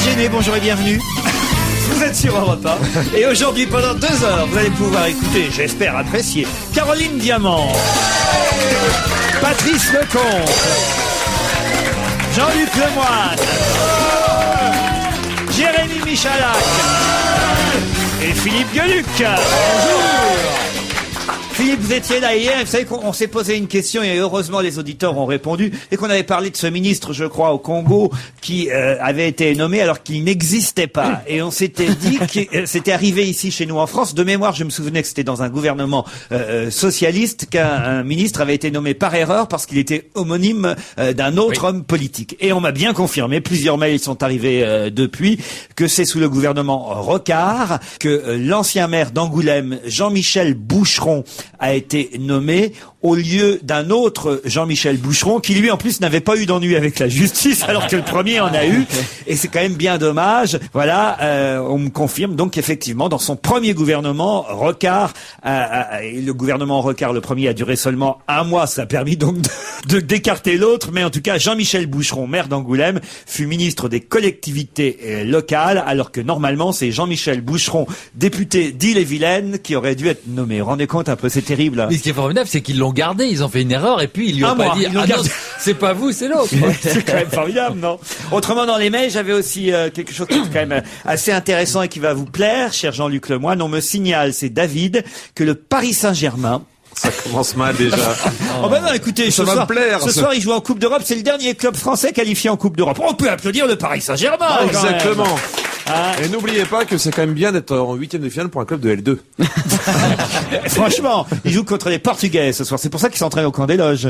Géné, bonjour et bienvenue. Vous êtes sur Europe 1. Et aujourd'hui, pendant 2 heures, vous allez pouvoir écouter, j'espère apprécier, Caroline Diamant, Patrice Lecomte, Jean-Luc Lemoyne, Jérémy Michalak et Philippe Gueluc. Bonjour. Philippe, vous étiez là hier, vous savez qu'on s'est posé une question et heureusement les auditeurs ont répondu et qu'on avait parlé de ce ministre, je crois, au Congo qui avait été nommé alors qu'il n'existait pas. Et on s'était dit que c'était arrivé ici chez nous en France. De mémoire, je me souvenais que c'était dans un gouvernement socialiste qu'un ministre avait été nommé par erreur parce qu'il était homonyme d'un autre homme politique. Et on m'a bien confirmé, plusieurs mails sont arrivés depuis, que c'est sous le gouvernement Rocard que l'ancien maire d'Angoulême, Jean-Michel Boucheron, a été nommé au lieu d'un autre Jean-Michel Boucheron qui lui en plus n'avait pas eu d'ennui avec la justice alors que le premier en a eu, et c'est quand même bien dommage. Voilà, on me confirme donc qu'effectivement dans son premier gouvernement Rocard, le gouvernement Rocard le premier a duré seulement 1 mois, ça a permis donc d'écarter l'autre, mais en tout cas Jean-Michel Boucheron, maire d'Angoulême, fut ministre des collectivités locales alors que normalement c'est Jean-Michel Boucheron, député d'Ille-et-Vilaine, qui aurait dû être nommé. Vous vous rendez compte un peu, c'est terrible hein. Mais ce qui est formidable, c'est qu'ils l'ont gardé, ils ont fait une erreur et puis ils lui ont pas dit non, c'est pas vous, c'est l'autre. C'est quand même formidable, non? Autrement, dans les mails, j'avais aussi quelque chose qui est quand même assez intéressant et qui va vous plaire, cher Jean-Luc Lemoyne. On me signale, c'est David, que le Paris Saint-Germain... Ça commence mal déjà. Oh ben non, écoutez, ce soir il joue en Coupe d'Europe, c'est le dernier club français qualifié en Coupe d'Europe. On peut applaudir le Paris Saint-Germain. Ah, exactement. Et n'oubliez pas que c'est quand même bien d'être en 8e de finale pour un club de L2. Franchement, il joue contre les Portugais ce soir. C'est pour ça qu'il s'entraîne au camp des loges.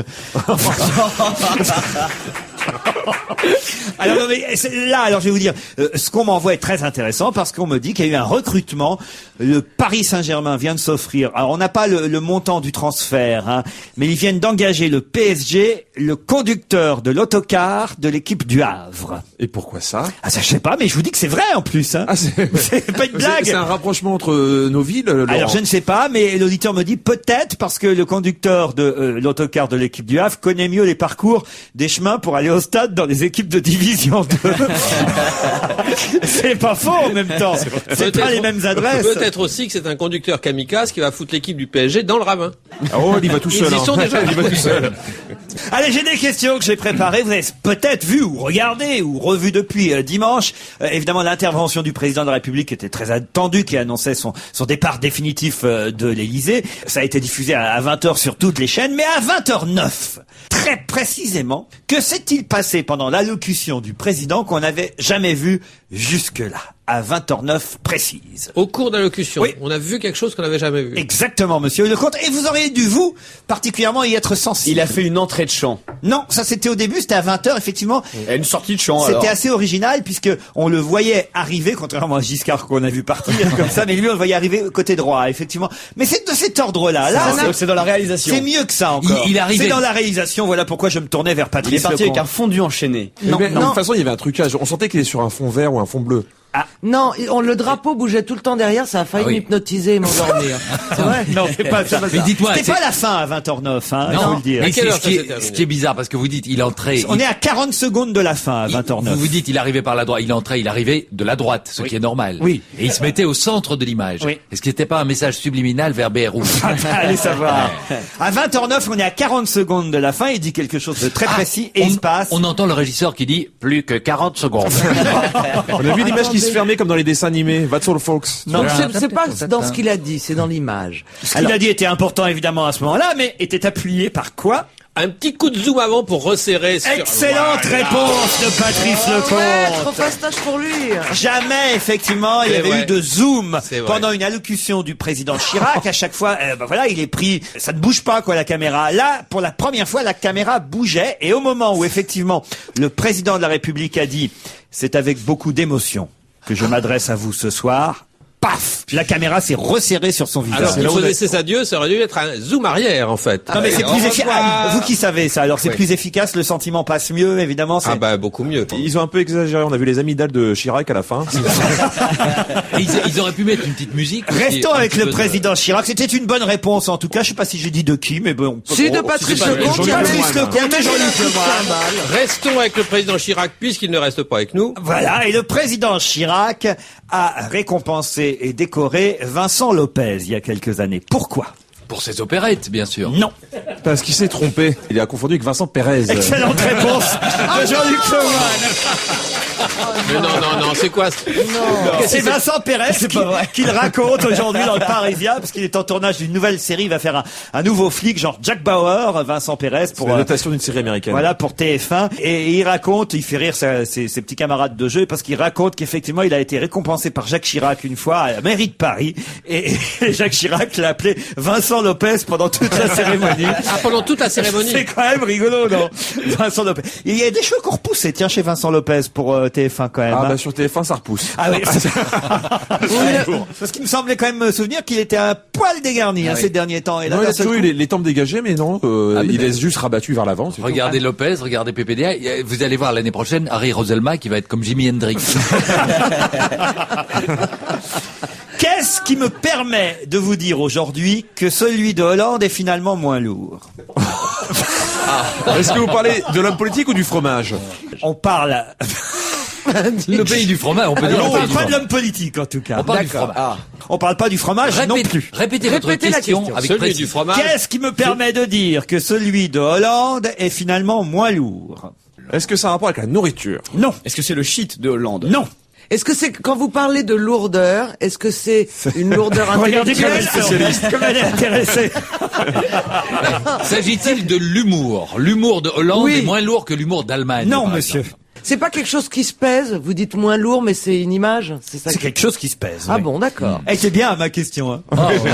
Alors, non, mais là, alors je vais vous dire, ce qu'on m'envoie est très intéressant parce qu'on me dit qu'il y a eu un recrutement. Le Paris Saint-Germain vient de s'offrir. Alors, on n'a pas le montant du transfert, hein, mais ils viennent d'engager le PSG, le conducteur de l'autocar de l'équipe du Havre. Et pourquoi ça? Ah, ça je sais pas, mais je vous dis que c'est vrai en plus. Hein. Ah, c'est pas une blague. C'est un rapprochement entre nos villes. Laurent. Alors je ne sais pas, mais l'auditeur me dit peut-être parce que le conducteur de l'autocar de l'équipe du Havre connaît mieux les parcours des chemins pour aller au stade dans les équipes de division 2. C'est pas faux en même temps. C'est pas les mêmes adresses. Peut-être aussi que c'est un conducteur kamikaze qui va foutre l'équipe du PSG dans le ravin. Oh, il y va tout seul. Ils y sont déjà. Il va tout seul. Allez, j'ai des questions que j'ai préparées. Vous avez peut-être vu ou regardé ou revu depuis dimanche. Évidemment, l'intervention du président de la République était très attendue, qui annonçait son départ définitif de l'Élysée. Ça a été diffusé à 20h sur toutes les chaînes. Mais à 20h09, très précisément, que s'est-il passé pendant l'allocution du président qu'on n'avait jamais vu jusque-là? À 20h09 précise. Au cours de l'allocution, oui. On a vu quelque chose qu'on n'avait jamais vu. Exactement, monsieur Lecomte. Et vous auriez dû, vous, particulièrement y être sensible. Il a fait une entrée de chant. Non, ça c'était au début, c'était à 20h, effectivement. Et une sortie de chant, alors. C'était assez original, puisque on le voyait arriver, contrairement à Giscard qu'on a vu partir comme ça, mais lui on le voyait arriver côté droit, effectivement. Mais c'est de cet ordre-là. Là, c'est dans la réalisation. C'est mieux que ça encore. Il arrivait. C'est dans la réalisation, voilà pourquoi je me tournais vers Patrice Il est parti Lecomte. avec un fondu enchaîné. Non, de toute façon, il y avait un trucage. On sentait qu'il est sur un fond vert ou un fond bleu. Non, le drapeau bougeait tout le temps derrière, ça a failli m'hypnotiser et m'endormir. C'est vrai? Non, c'est pas ça. Mais dites-moi, c'était pas la fin à 20h09, hein, il faut le dire. Mais quelle heure ce qui est bizarre, parce que vous dites, il entrait. On est à 40 secondes de la fin à 20h09. Vous dites, il arrivait par la droite, il entrait, il arrivait de la droite, ce qui est normal. Oui. Et il se mettait au centre de l'image. Oui. Est-ce que c'était pas un message subliminal vers BRU? Allez savoir. À 20h09, on est à 40 secondes de la fin, il dit quelque chose de très précis et il se passe. On entend le régisseur qui dit, plus que 40 secondes. On a vu l'image qui se fermait comme dans les dessins animés. That's all folks. Non, c'est pas dans ce qu'il a dit, c'est dans l'image. Ce qu'il a dit était important évidemment à ce moment-là, mais était appuyé par quoi? Un petit coup de zoom avant pour resserrer. Excellente réponse de Patrice Lecomte. Trop fastoche pour lui. Jamais, effectivement, il y avait eu de zoom pendant une allocution du président Chirac. À chaque fois, voilà, il est pris. Ça ne bouge pas, quoi, la caméra. Là, pour la première fois, la caméra bougeait. Et au moment où, effectivement, le président de la République a dit « C'est avec beaucoup d'émotion que je m'adresse à vous ce soir », paf! La caméra s'est resserrée sur son visage. Alors qu'il faisait ses adieux, ça aurait dû être un zoom arrière, en fait. Non mais c'est Au plus efficace. revoir. Vous qui savez ça, alors c'est Oui. plus efficace, le sentiment passe mieux, évidemment. Ah bah, beaucoup mieux. Ils ont un peu exagéré. On a vu les amygdales de Chirac à la fin. Et ils auraient pu mettre une petite musique. aussi, Restons un avec petit le peu de- président Chirac. C'était une bonne réponse en tout cas. Je sais pas si j'ai dit de qui, mais bon. Si, de Patrice Lecomte, il y a même Patrice Lecomte et Jean-Luc Lemoyne. Restons avec le président Chirac, puisqu'il ne reste pas avec nous. Voilà, et le président Chirac a récompensé et décoré Vincent Lopez il y a quelques années. Pourquoi? Pour ses opérettes, bien sûr. Non. Parce qu'il s'est trompé. Il a confondu avec Vincent Pérez. Excellente réponse de Jean-Luc Lemoyne. Mais non, c'est quoi C'est Vincent Pérez qu'il raconte aujourd'hui dans le Parisien, parce qu'il est en tournage d'une nouvelle série. Il va faire un nouveau flic, genre Jack Bauer, Vincent Pérez, Pour pour la notation d'une série américaine. voilà, pour TF1. Et il raconte, il fait rire ses petits camarades de jeu, parce qu'il raconte qu'effectivement, il a été récompensé par Jacques Chirac une fois à la mairie de Paris. Et Jacques Chirac l'a appelé Vincent Lopez pendant toute la cérémonie. Ah, pendant toute la cérémonie. C'est quand même rigolo, non? Vincent Lopez. Il y a des cheveux qui ont repoussé, tiens, chez Vincent Lopez pour TF1 quand même. Ah hein. bah sur TF1 ça repousse. Ah oui. Parce qu'il me semblait quand même me souvenir qu'il était un poil dégarni ces derniers temps. Et là, Non, il d'un a seul toujours coup- eu les tempes dégagées, mais non, il laisse juste rabattu vers l'avant. c'est tout. Regardez Lopez, regardez PPDA. Vous allez voir l'année prochaine Harry Roselma qui va être comme Jimi Hendrix. Qu'est-ce qui me permet de vous dire aujourd'hui que celui de Hollande est finalement moins lourd? Est-ce que vous parlez de l'homme politique ou du fromage? On parle. Le pays du fromage, on peut dire On le pays parle du pas de fromage. l'homme politique en tout cas. On parle du fromage. On parle pas du fromage non plus. Répétez votre Répétez la question question. avec Celui précision. du fromage. Qu'est-ce qui me permet de dire que celui de Hollande est finalement moins lourd? Est-ce que ça a un rapport avec la nourriture? Non. Est-ce que c'est le shit de Hollande? Non. Est-ce que c'est, quand vous parlez de lourdeur, est-ce que c'est une lourdeur Regardez comme intellectuelle? comme elle est intéressée. S'agit-il de l'humour? L'humour de Hollande Oui. est moins lourd que l'humour d'Allemagne. Non, par monsieur. exemple. C'est pas quelque chose qui se pèse? Vous dites moins lourd, mais c'est une image? C'est ça C'est qui- quelque chose qui se pèse. Ah oui. bon, d'accord. Eh, c'est bien ma question. Hein. Ouais, donc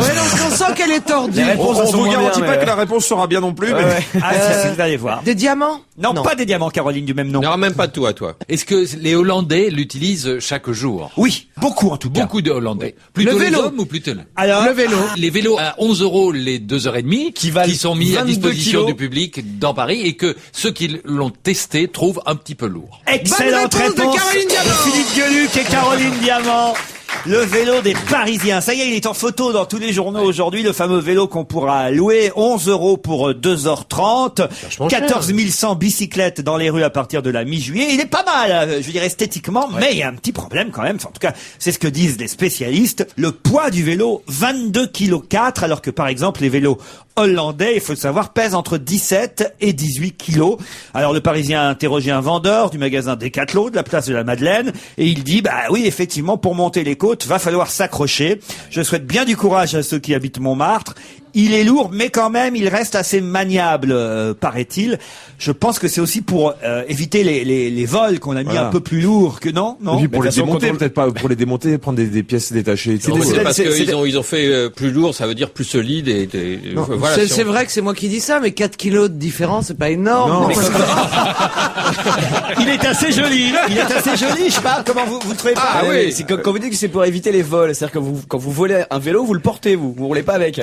on sent qu'elle est tordue. Les réponses On sont vous moins garantit bien, pas mais- que la réponse sera bien non plus, mais Ah, si, vous allez voir. Des diamants? Non, pas des diamants, Caroline, du même nom. Il n'y aura même pas de tout à toi. Est-ce que les Hollandais l'utilisent chaque jour? Oui, beaucoup en tout cas. Beaucoup de Hollandais. Plutôt Le les vélo. hommes ou plutôt les... Alors, Le vélo. Les vélos à 11 € les 2h30 Qui valent sont mis à 22 disposition kilos. du public dans Paris et que ceux qui l'ont testé trouvent un petit peu lourd. excellente Bonne réponse de réponse Caroline Diamant. de Philippe Gueluc et Caroline Diamant. Le vélo des Parisiens. Ça y est, il est en photo dans tous les journaux aujourd'hui. Le fameux vélo qu'on pourra louer. 11 € pour 2h30. 14 100 bicyclettes dans les rues à partir de la mi-juillet. Il est pas mal, je veux dire, esthétiquement. Mais il y a un petit problème quand même. Enfin, en tout cas, c'est ce que disent les spécialistes. Le poids du vélo, 22,4 kg. Alors que par exemple, les vélos hollandais, il faut le savoir, pèsent entre 17 et 18 kilos. Alors le Parisien a interrogé un vendeur du magasin Decathlon de la place de la Madeleine et il dit, bah oui, effectivement, pour monter les côtes, va falloir s'accrocher. Je souhaite bien du courage à ceux qui habitent Montmartre. Il est lourd, mais quand même, il reste assez maniable, paraît-il. Je pense que c'est aussi pour éviter les vols qu'on a mis Voilà. un peu plus lourds que non. Et puis pour de les toute façon, démonter, quand on- peut-être pas pour les démonter, prendre des pièces détachées. Non, mais c'est- c'est parce c'est- qu'ils ont fait plus lourd, ça veut dire plus solide et voilà. C'est si c'est on- vrai que c'est moi qui dis ça, mais 4 kilos de différence, c'est pas énorme. Non, Mais mais Il est assez joli. Il est assez joli. Je sais pas comment vous le trouvez pas. Ah Ouais, oui. c'est quand vous dites que c'est pour éviter les vols, c'est-à-dire que quand vous volez un vélo, vous le portez, vous roulez pas avec.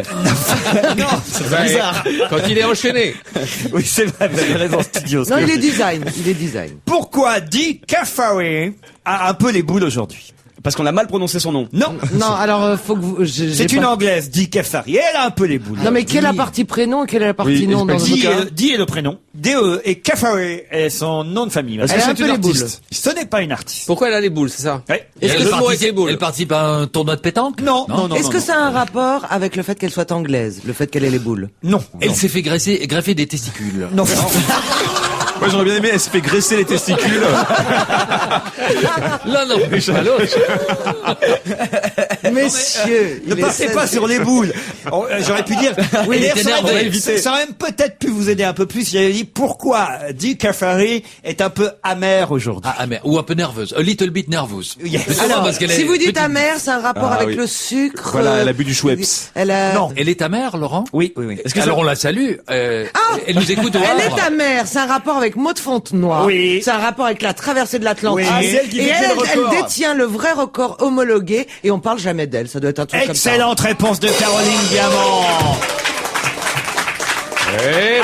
Bah, bizarre. Quand il est enchaîné. Oui, c'est vrai. Vous avez raison, studio. non, il est design. Il est design. Pourquoi Dick Caffaré a un peu les boules aujourd'hui? Parce qu'on a mal prononcé son nom. Non. Non, alors faut que vous. C'est une anglaise, Dick Caffaré. Elle a un peu les boules. Non, mais quelle est la partie prénom et quelle est la partie Oui, nom dans Di votre cas? est le prénom. D-E et Caffaré est son nom de famille. Est-ce Elle que a un c'est peu une les boules. artiste? Ce n'est pas une artiste. Pourquoi elle a les boules, c'est ça? Ouais. Est-ce que le mot avec les boules? Elle participe à un tournoi de pétanque? Non, non, non. Est-ce non, que non. ça a un rapport avec le fait qu'elle soit anglaise, le fait qu'elle ait les boules? Non. Elle s'est fait greffer des testicules. Non. Moi j'aurais bien aimé, elle se fait graisser les testicules. Non, non, pas l'autre. Messieurs, Ne il est partez 16. pas sur les boules. J'aurais pu dire. Oui, Et il est d'ailleurs, énervé. ça aurait même peut-être pu vous aider un peu plus. J'avais dit pourquoi Dick Caffaré est un peu amer aujourd'hui. Ah, mais, ou un peu nerveuse. A little bit nervous. Yes. Mais souvent Alors, parce qu'elle si est vous dites petite. amère, c'est un rapport Ah, avec oui. le sucre. Voilà, elle a bu du Schweppes. Elle a. Non. Elle est amère, Laurent? Oui, oui, oui. Alors on la salue. Elle nous écoute au Elle Havre. est amère, c'est un rapport avec Maud Fontenoy. Oui. C'est un rapport avec la traversée de l'Atlantique. Oui. Ah, c'est elle qui et détient le elle record. détient le vrai record homologué et on parle jamais d'elle. Ça doit être un truc comme ça. Excellente réponse de Caroline Diamant.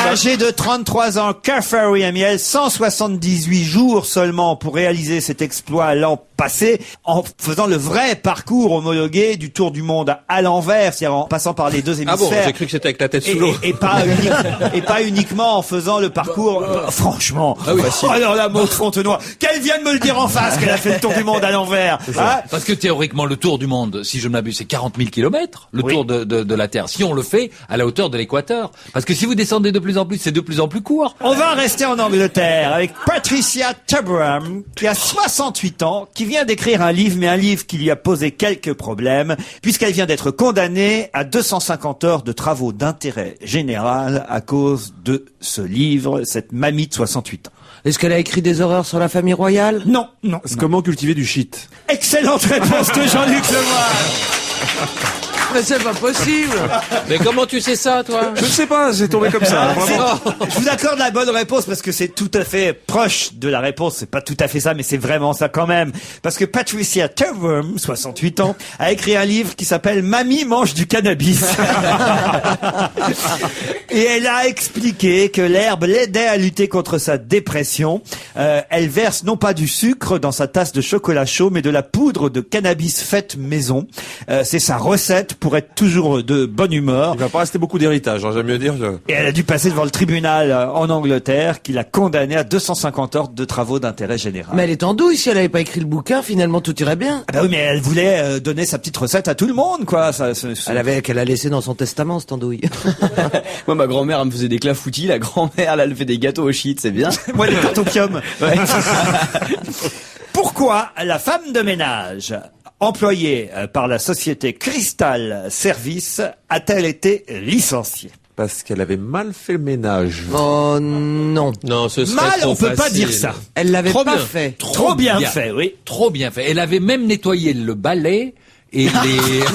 Âgé de 33 ans, Kafari Amiel, 178 jours seulement pour réaliser cet exploit l'an passé, en faisant le vrai parcours homologué du Tour du Monde à l'envers, c'est-à-dire en passant par les deux hémisphères. Ah bon, j'ai cru que c'était avec la tête sous l'eau. Et pas uniquement en faisant le parcours, franchement. Ah oui. Oh, alors la Maud Fontenoy, qu'elle vient de me le dire en face qu'elle a fait le Tour du Monde à l'envers. Hein? Parce que théoriquement, le Tour du Monde, si je ne m'abuse, c'est 40 000 kilomètres, le tour de la Terre. Si on le fait à la hauteur de l'équateur. Parce que si vous descendez de plus en plus, c'est de plus en plus court. On va rester en Angleterre avec Patricia Tubrham, qui a 68 ans, qui vient d'écrire un livre, mais un livre qui lui a posé quelques problèmes, puisqu'elle vient d'être condamnée à 250 heures de travaux d'intérêt général à cause de ce livre, cette mamie de 68 ans. Est-ce qu'elle a écrit des horreurs sur la famille royale? Non. C'est comment cultiver du shit. Excellente réponse de Jean-Luc Lemoyne. Mais c'est pas possible. Mais comment tu sais ça, toi? Je ne sais pas, c'est tombé comme ça. Vraiment. Je vous accorde la bonne réponse parce que c'est tout à fait proche de la réponse. C'est pas tout à fait ça, mais c'est vraiment ça quand même. Parce que Patricia Tubrham, 68 ans, a écrit un livre qui s'appelle Mamie mange du cannabis. Et elle a expliqué que l'herbe l'aidait à lutter contre sa dépression. Elle verse non pas du sucre dans sa tasse de chocolat chaud, mais de la poudre de cannabis faite maison. C'est sa recette pour être toujours de bonne humeur. Il va pas rester beaucoup d'héritage, j'aime mieux dire. Et elle a dû passer devant le tribunal en Angleterre qui l'a condamnée à 250 heures de travaux d'intérêt général. Mais elle est en douille. Si elle avait pas écrit le bouquin, finalement tout irait bien. Ah bah oui, mais elle voulait donner sa petite recette à tout le monde, quoi. Elle a laissé dans son testament cette andouille. Moi, ma grand-mère, elle me faisait des clafoutis. La grand-mère, elle fait des gâteaux au shit, c'est bien. Moi, les cartes opium. Ouais. Pourquoi la femme de ménage employée par la société Crystal Service a-t-elle été licenciée? Parce qu'elle avait mal fait le ménage. Oh non. Non, ce serait Mal, trop on peut pas facile. dire ça. Elle l'avait Trop pas bien. fait. Trop bien fait, oui. Trop bien fait. Elle avait même nettoyé le balai et les...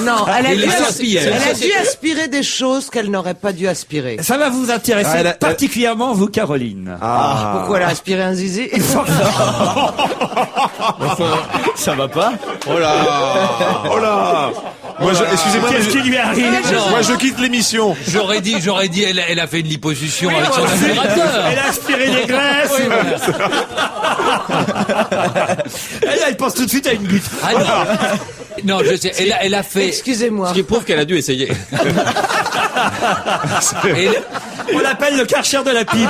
Non, elle a, et les dû, serpillères. elle a dû aspirer des choses qu'elle n'aurait pas dû aspirer. Ça va vous intéresser Ah, particulièrement, vous, Caroline. Pourquoi elle a aspiré un zizi? Ça va pas? Oh là Moi, excusez-moi, mais Qu'est-ce qui lui arrive? moi je quitte l'émission. J'aurais dit, elle a fait une liposuction avec son aspirateur. Elle a aspiré des graisses. Oui, voilà. Elle pense tout de suite à une bite. Ah non. Non, je sais, elle a fait... Excusez-moi. Ce qui prouve qu'elle a dû essayer. On l'appelle le Karcher de la pipe.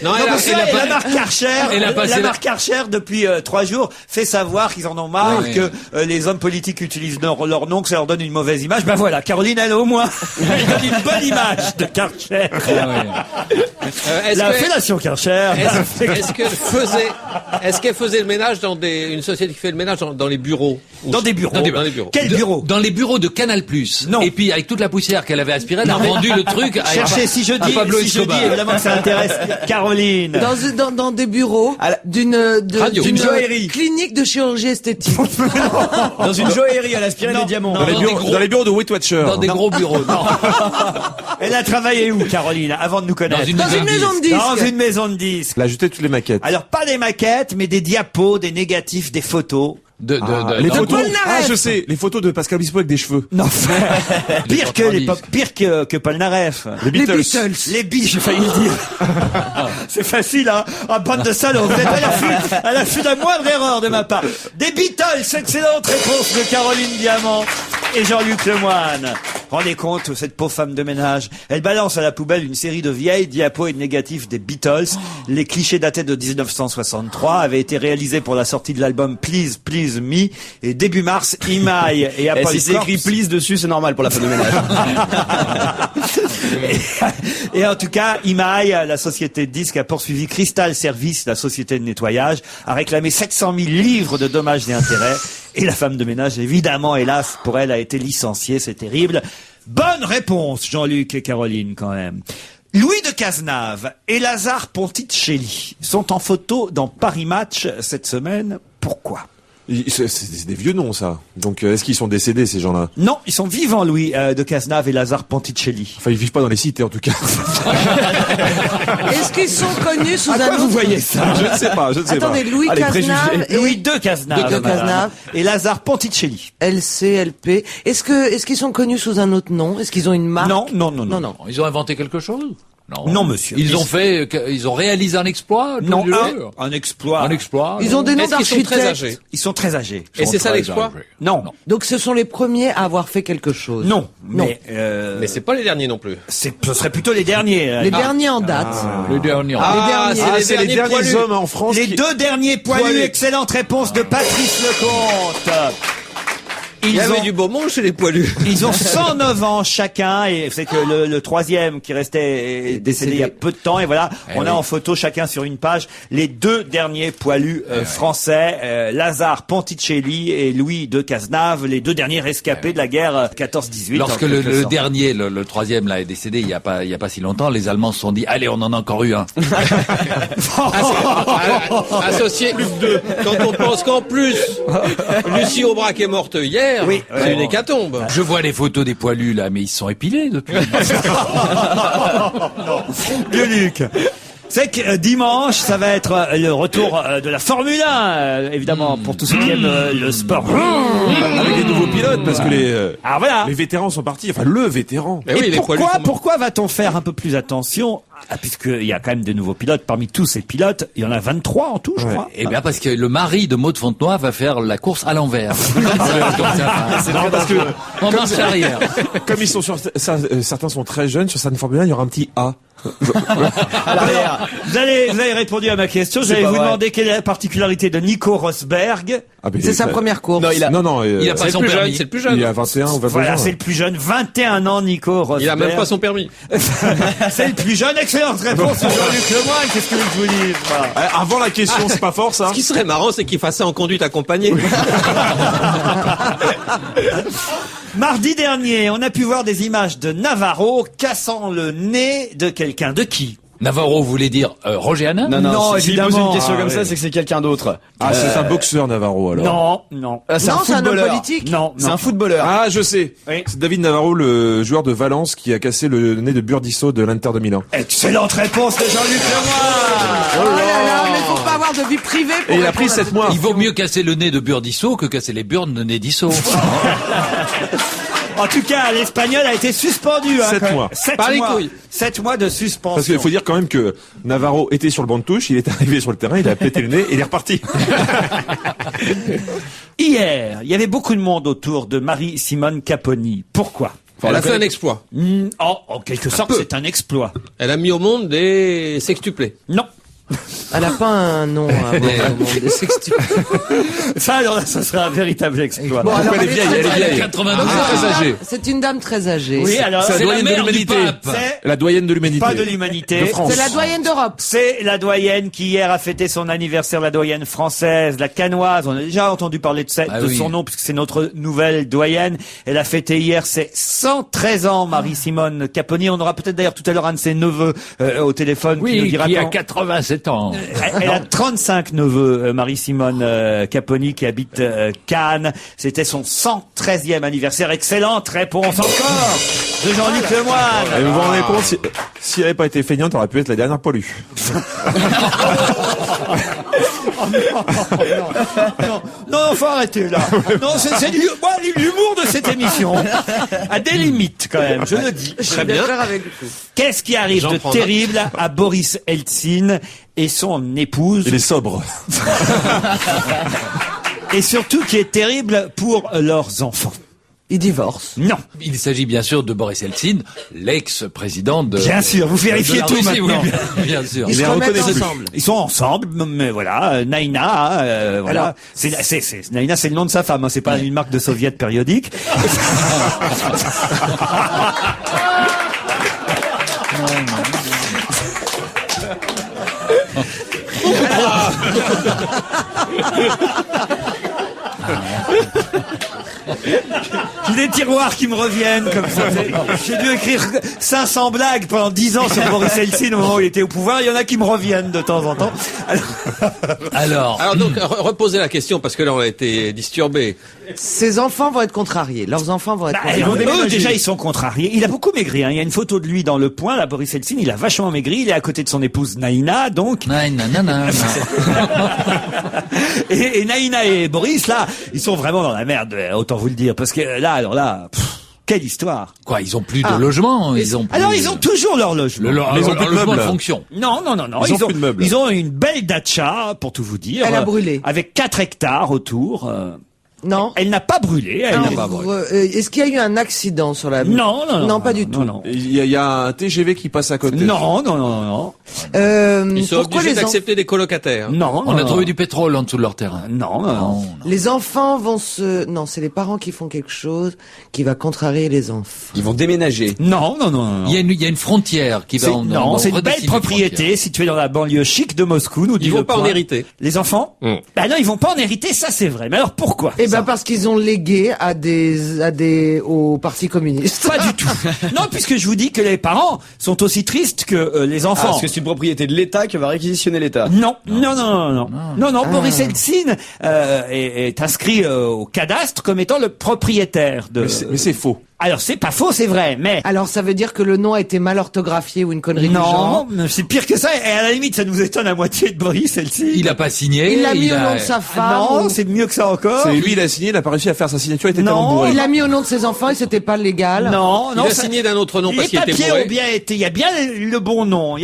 Non, Non, mais ça, elle a la marque Karcher, elle a passé la marque Karcher depuis 3 jours fait savoir qu'ils en ont marre Oui. que les hommes politiques utilisent leur nom, que ça leur donne une mauvaise image. Ben voilà, Caroline, elle au moins, elle donne une bonne image de Karcher. La fellation Karcher. Est-ce qu'elle faisait le ménage dans une société qui fait le ménage dans les bureaux? Dans des bureaux. Dans les bureaux. Quel bureau? Dans les bureaux de Canal+. Non. Et puis, avec toute la poussière qu'elle avait aspirée, elle a vendu le truc à Cherchez, si je à dis, Pablo Escobar. évidemment que ça intéresse Caroline. Dans des bureaux d'une Radio. D'une joaillerie. clinique de chirurgie esthétique. Dans une joaillerie, elle aspirait des diamants. Dans les bureaux de Weight Watcher. Dans des gros bureaux. Non. Elle a travaillé où, Caroline, avant de nous connaître? Dans une Dans une maison de disques. Dans une maison de disques. Elle a jeté toutes les maquettes. Alors, pas des maquettes, mais des diapos, des négatifs, des photos. Les de photos. Polnareff. Je sais, les photos de Pascal Obispo avec des cheveux. Non, pire que porte-balises. pire que Polnareff. Les Beatles. Les biches, j'ai failli le dire. C'est facile, hein. Ah, bande de salauds. Vous êtes à l'affût d'un moindre erreur de ma part. Des Beatles, excellente réponse de Caroline Diamant et Jean-Luc Lemoyne. Rendez compte, cette pauvre femme de ménage. Elle balance à la poubelle une série de vieilles diapos et de négatifs des Beatles. Les clichés datés de 1963 avaient été réalisés pour la sortie de l'album Please, Please Me. Et début mars, Imaï et Apple Si c'est écrit Corps- please dessus, c'est normal pour la femme de ménage. Et en tout cas, Imaï, la société de disques, a poursuivi Crystal Service, la société de nettoyage, a réclamé 700 000 livres de dommages et intérêts. Et la femme de ménage, évidemment, hélas, pour elle, a été licenciée. C'est terrible. Bonne réponse, Jean-Luc et Caroline, quand même. Louis de Cazenave et Lazare Ponticelli sont en photo dans Paris Match cette semaine. Pourquoi? C'est des vieux noms, ça. Donc, est-ce qu'ils sont décédés, ces gens-là? Non, ils sont vivants, Louis de Cazenave et Lazare Ponticelli. Enfin, ils vivent pas dans les cités, en tout cas. Est-ce qu'ils sont connus sous À un quoi vous autre... voyez ça? Je ne sais pas, je ne sais pas. Attendez, Louis Allez, Cazenave préjugés. et Louis de Cazenave. De Cazenave. Et Lazare Ponticelli. LCLP. Est-ce qu'ils sont connus sous un autre nom? Est-ce qu'ils ont une marque? Non. Ils ont inventé quelque chose? Non, monsieur. Ils ont réalisé un exploit? Non, tous les un jours exploit. Un exploit. Ils ont des noms Est-ce qu'ils sont très d'architectes. âgés? Ils sont très âgés. Et c'est ça l'exploit? Non. Donc ce sont les premiers à avoir fait quelque chose. Non. Mais, Mais c'est pas les derniers non plus. ce serait plutôt les derniers. Les derniers en date. Le dernier. C'est les derniers poilus. hommes en France. Les deux derniers poilus. Poilus. Excellente réponse de Patrice Lecomte. Il y avait du beau monde chez les poilus. Ils ont 109 ans chacun et c'est que le troisième qui restait est décédé il y a peu de temps et voilà, on a en photo chacun sur une page les deux derniers poilus français, Lazare Ponticelli et Louis de Cazenave, les deux derniers rescapés de la guerre 14-18. Lorsque le dernier, le troisième là est décédé il y a pas si longtemps, les Allemands se sont dit allez, on en a encore eu un. Associé plus de deux. Quand on pense qu'en plus, Lucie Aubrac est morte hier, Oui, c'est une hécatombe. Je vois les photos des poilus là, mais ils se sont épilés depuis. Vieux Luc. C'est que dimanche, ça va être le retour de la Formule 1, évidemment, pour tous ceux qui aiment le sport. Avec des nouveaux pilotes, parce que Alors voilà. les vétérans sont partis. Enfin, le vétéran. Mais oui, Et les poilus sont morts. pourquoi va-t-on faire un peu plus attention puisqu'il y a quand même de nouveaux pilotes. Parmi tous ces pilotes, il y en a 23 en tout, je crois. Eh bien, parce que le mari de Maud Fontenoy va faire la course à l'envers. Non, parce que En marche arrière. comme ils sont sur certains sont très jeunes, sur certaines Formule 1, il y aura un petit A. Alors, vous avez répondu à ma question. J'allais vous demander quelle est la particularité de Nico Rosberg. Ah, mais C'est sa première course. Non, il a pas C'est son le plus jeune, permis. c'est le plus jeune. il a 21 ou 22 Voilà, ans. c'est le plus jeune, 21 ans, Nico Rosberg. Il a même pas son permis. C'est le plus jeune. Excellente réponse de Jean-Luc Lemoyne. Qu'est-ce que je vous dis voilà. Avant la question, c'est pas fort ça. Ce qui serait marrant, c'est qu'il fasse ça en conduite accompagnée. Mardi dernier, on a pu voir des images de Navarro cassant le nez de quelqu'un. De qui? Navarro voulait dire Roger Hanin. Non, s'il pose évidemment. une question comme Ah, ça, oui. c'est que c'est quelqu'un d'autre. Ah, c'est un boxeur Navarro alors. Non. Ah, c'est un Non, c'est un homme footballeur. politique. Non. C'est un footballeur. Ah, je sais. Oui. C'est David Navarro, le joueur de Valence, qui a cassé le nez de Burdisso de l'Inter de Milan. Excellente réponse de Jean-Luc Lemoyne. Oh là là, mais faut pas avoir de vie privée pour Et il a répondre pris à 7 cette mois. Il vaut mieux casser le nez de Burdisso que casser les burnes de Nédisso. En tout cas, l'Espagnol a été suspendu. 7 mois. 7 Par les mois. couilles. 7 mois de suspension. Parce qu'il faut dire quand même que Navarro était sur le banc de touche, il est arrivé sur le terrain, il a pété le nez et il est reparti. Hier, il y avait beaucoup de monde autour de Marie-Simone Caponi. Pourquoi? Elle a fait un exploit. En quelque sorte, peu. c'est un exploit. Elle a mis au monde des sextuplés. Non. Elle a pas un nom à avoir au monde des sextuplés. Ça, alors là, ça serait un véritable exploit. Bon, alors, Elle est vieille, elle est vieille. 92 Très âgée. C'est une dame très âgée. Oui, alors, C'est C'est la doyenne de mère du l'humanité. pape. c'est La doyenne de l'humanité. pas de l'humanité. De France. C'est la doyenne d'Europe. C'est la doyenne qui hier a fêté son anniversaire, la doyenne française, la canoise. On a déjà entendu parler de Ah oui. son nom puisque c'est notre nouvelle doyenne. Elle a fêté hier ses 113 ans, Marie-Simone Caponi. On aura peut-être d'ailleurs tout à l'heure un de ses neveux au téléphone qui nous Oui, dira qui a quand- 87 ans. Elle a 35 neveux, Marie-Simone Caponi, qui habite Cannes. C'était son 113e anniversaire. Excellente réponse encore de Jean-Luc Et Lemoyne. vous vous rendez compte, si elle n'avait pas été feignante, elle aurait pu être la dernière poilue. Non, faut arrêter là. Non, c'est l'humour de cette émission a des limites quand même, je le dis. Je suis d'accord avec vous. Qu'est-ce qui arrive J'en de prends terrible à Boris Eltsine et son épouse Il est sobre. et surtout qui est terrible pour leurs enfants? Il divorce. Non. Il s'agit bien sûr de Boris Eltsine, l'ex-président de... Bien sûr, vous vérifiez de la tout Russie, maintenant. oui, bien sûr. Ils se les remettent reconnaît plus. ensemble. Ils sont ensemble, mais voilà, Naïna, voilà. Alors- Naïna, c'est le nom de sa femme, hein, c'est pas une marque de soviet périodique. des tiroirs qui me reviennent comme ça. J'ai dû écrire 500 blagues pendant 10 ans sur Boris Eltsine au moment où il était au pouvoir. Il y en a qui me reviennent de temps en temps. Alors donc, reposez la question parce que là on a été disturbés. Ces enfants vont être contrariés. Leurs enfants vont être contrariés. Eux, déjà, ils sont contrariés. Il a beaucoup maigri. Hein. Il y a une photo de lui dans Le Point, là, Boris Eltsine. Il a vachement maigri. Il est à côté de son épouse Naïna, donc. Et Naïna et Boris, là, ils sont vraiment dans la merde, autant vous le dire. Parce que là, alors là, quelle histoire. Quoi, ils ont plus de logement, ils ont plus... Alors, ils ont toujours leur logement. ils ont plus de logement meubles. de fonction. Non. Ils ont plus de meubles. Ils ont une belle datcha, pour tout vous dire. Elle a brûlé. Avec 4 hectares autour. Non. Elle n'a pas brûlé. Elle n'a pas brûlé. Est-ce qu'il y a eu un accident sur la... Non, pas du tout. Non. Il y a un TGV qui passe à côté. Non. Ils sont pourquoi obligés les d'accepter des colocataires. Non. On a trouvé du pétrole en dessous de leur terrain. Non. Les enfants vont se... Non, c'est les parents qui font quelque chose qui va contrarier les enfants. Ils vont déménager. Non. Il y a une frontière qui va Non, c'est une belle propriété située dans la banlieue chic de Moscou. Nous dit Ils vont Le pas en Point. hériter. Les enfants Bah non, ils vont pas en hériter, ça c'est vrai. Mais alors pourquoi Eh ben parce qu'ils ont légué au Parti communiste. Pas du tout. Non, puisque je vous dis que les parents sont aussi tristes que les enfants. Parce que c'est une propriété de l'État que va réquisitionner l'État. Non, Boris Eltsine est inscrit au cadastre comme étant le propriétaire de... Mais c'est faux. Alors c'est pas faux, c'est vrai, mais... Alors ça veut dire que le nom a été mal orthographié ou une connerie du genre. Non, c'est pire que ça, et à la limite ça nous étonne à moitié de Boris Eltsine. Il a pas signé. Il l'a mis au nom de sa femme. Non, ou- c'est mieux que ça encore. C'est lui, il a signé, il a pas réussi à faire sa signature, il était Non, tellement bourré. Il l'a mis au nom de ses enfants et c'était pas légal. Non, Il a ça- signé d'un autre nom parce les qu'il était papiers bourré. ont bien été, il y a bien le bon nom,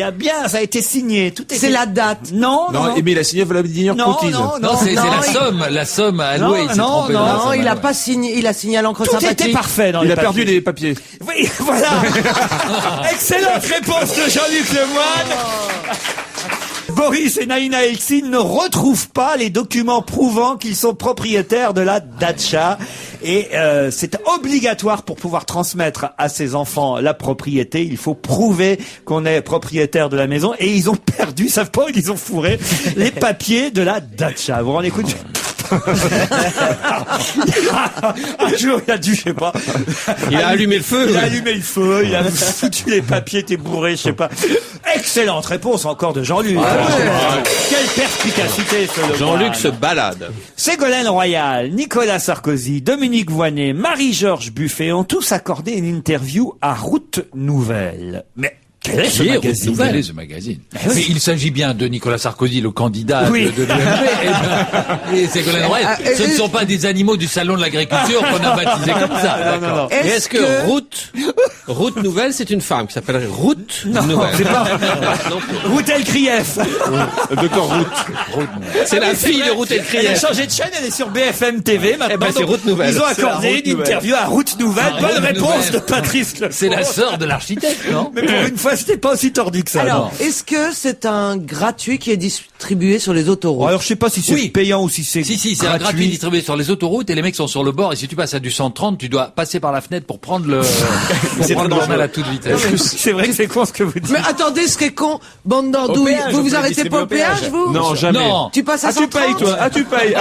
ça a été signé, tout est... C'est la date. Non, Non, mais il a signé Vladimir Poutine. Non, c'est la somme allouée. Il s'est non, trompé non, dans la Non, somme il a allouée. pas signé, il a signé à l'encre tout sympathique. était parfait dans Il les a perdu papiers. les papiers. Oui, voilà. Excellente réponse de Jean-Luc Lemoyne. Boris et Naïna Eltsine ne retrouvent pas les documents prouvant qu'ils sont propriétaires de la datcha. Et c'est obligatoire pour pouvoir transmettre à ses enfants la propriété. Il faut prouver qu'on est propriétaire de la maison. Et ils ont perdu, ils savent pas où ils ont fourré les papiers de la datcha. Vous vous rendez compte? Un jour, il a dû, je sais pas. Il a allumé le feu. Il a allumé le feu, il a foutu les papiers, t'es bourré, je sais pas. Excellente réponse encore de Jean-Luc. Quelle perspicacité, ce Jean-Luc se balade. Ségolène Royal, Nicolas Sarkozy, Dominique Voynet, Marie-Georges Buffet ont tous accordé une interview à Route Nouvelle. Mais quel est ce magazine? Quel est ce magazine? Mais il s'agit bien de Nicolas Sarkozy, le candidat de l'UMP, et Ségolène Royal. Ce ne sont pas des animaux du salon de l'agriculture qu'on a baptisé comme ça. D'accord. Et est-ce que Route Nouvelle, c'est une femme qui s'appelle Route Nouvelle? C'est pas Non plus. Route El Krief. Docteur Route. C'est la fille de Route El Elle a Krief. changé de chaîne, elle est sur BFM TV maintenant. Eh ben, c'est donc, Route Nouvelle. Ils ont C'est la accordé Route une Nouvelle. interview à Route Nouvelle. Ah, Bonne Route réponse Nouvelle. de Patrice Le C'est la sœur de l'architecte, non? Mais pour une fois, c'était pas aussi tordu que ça. Alors, est-ce que c'est un gratuit qui est distribué sur les autoroutes? Alors, je sais pas si c'est Oui. payant ou si c'est Si, c'est un gratuit distribué sur les autoroutes et les mecs sont sur le bord et si tu passes à du 130, tu dois passer par la fenêtre pour prendre le journal à toute vitesse. C'est vrai que c'est con ce que vous dites. Mais attendez, ce qui est con, bande d'andouilles, péage, vous on vous peut arrêtez distribuer pas au au péage. péage, vous? Non, jamais. Non. Tu passes à Ah, tu 130? payes, toi. Ah, tu payes.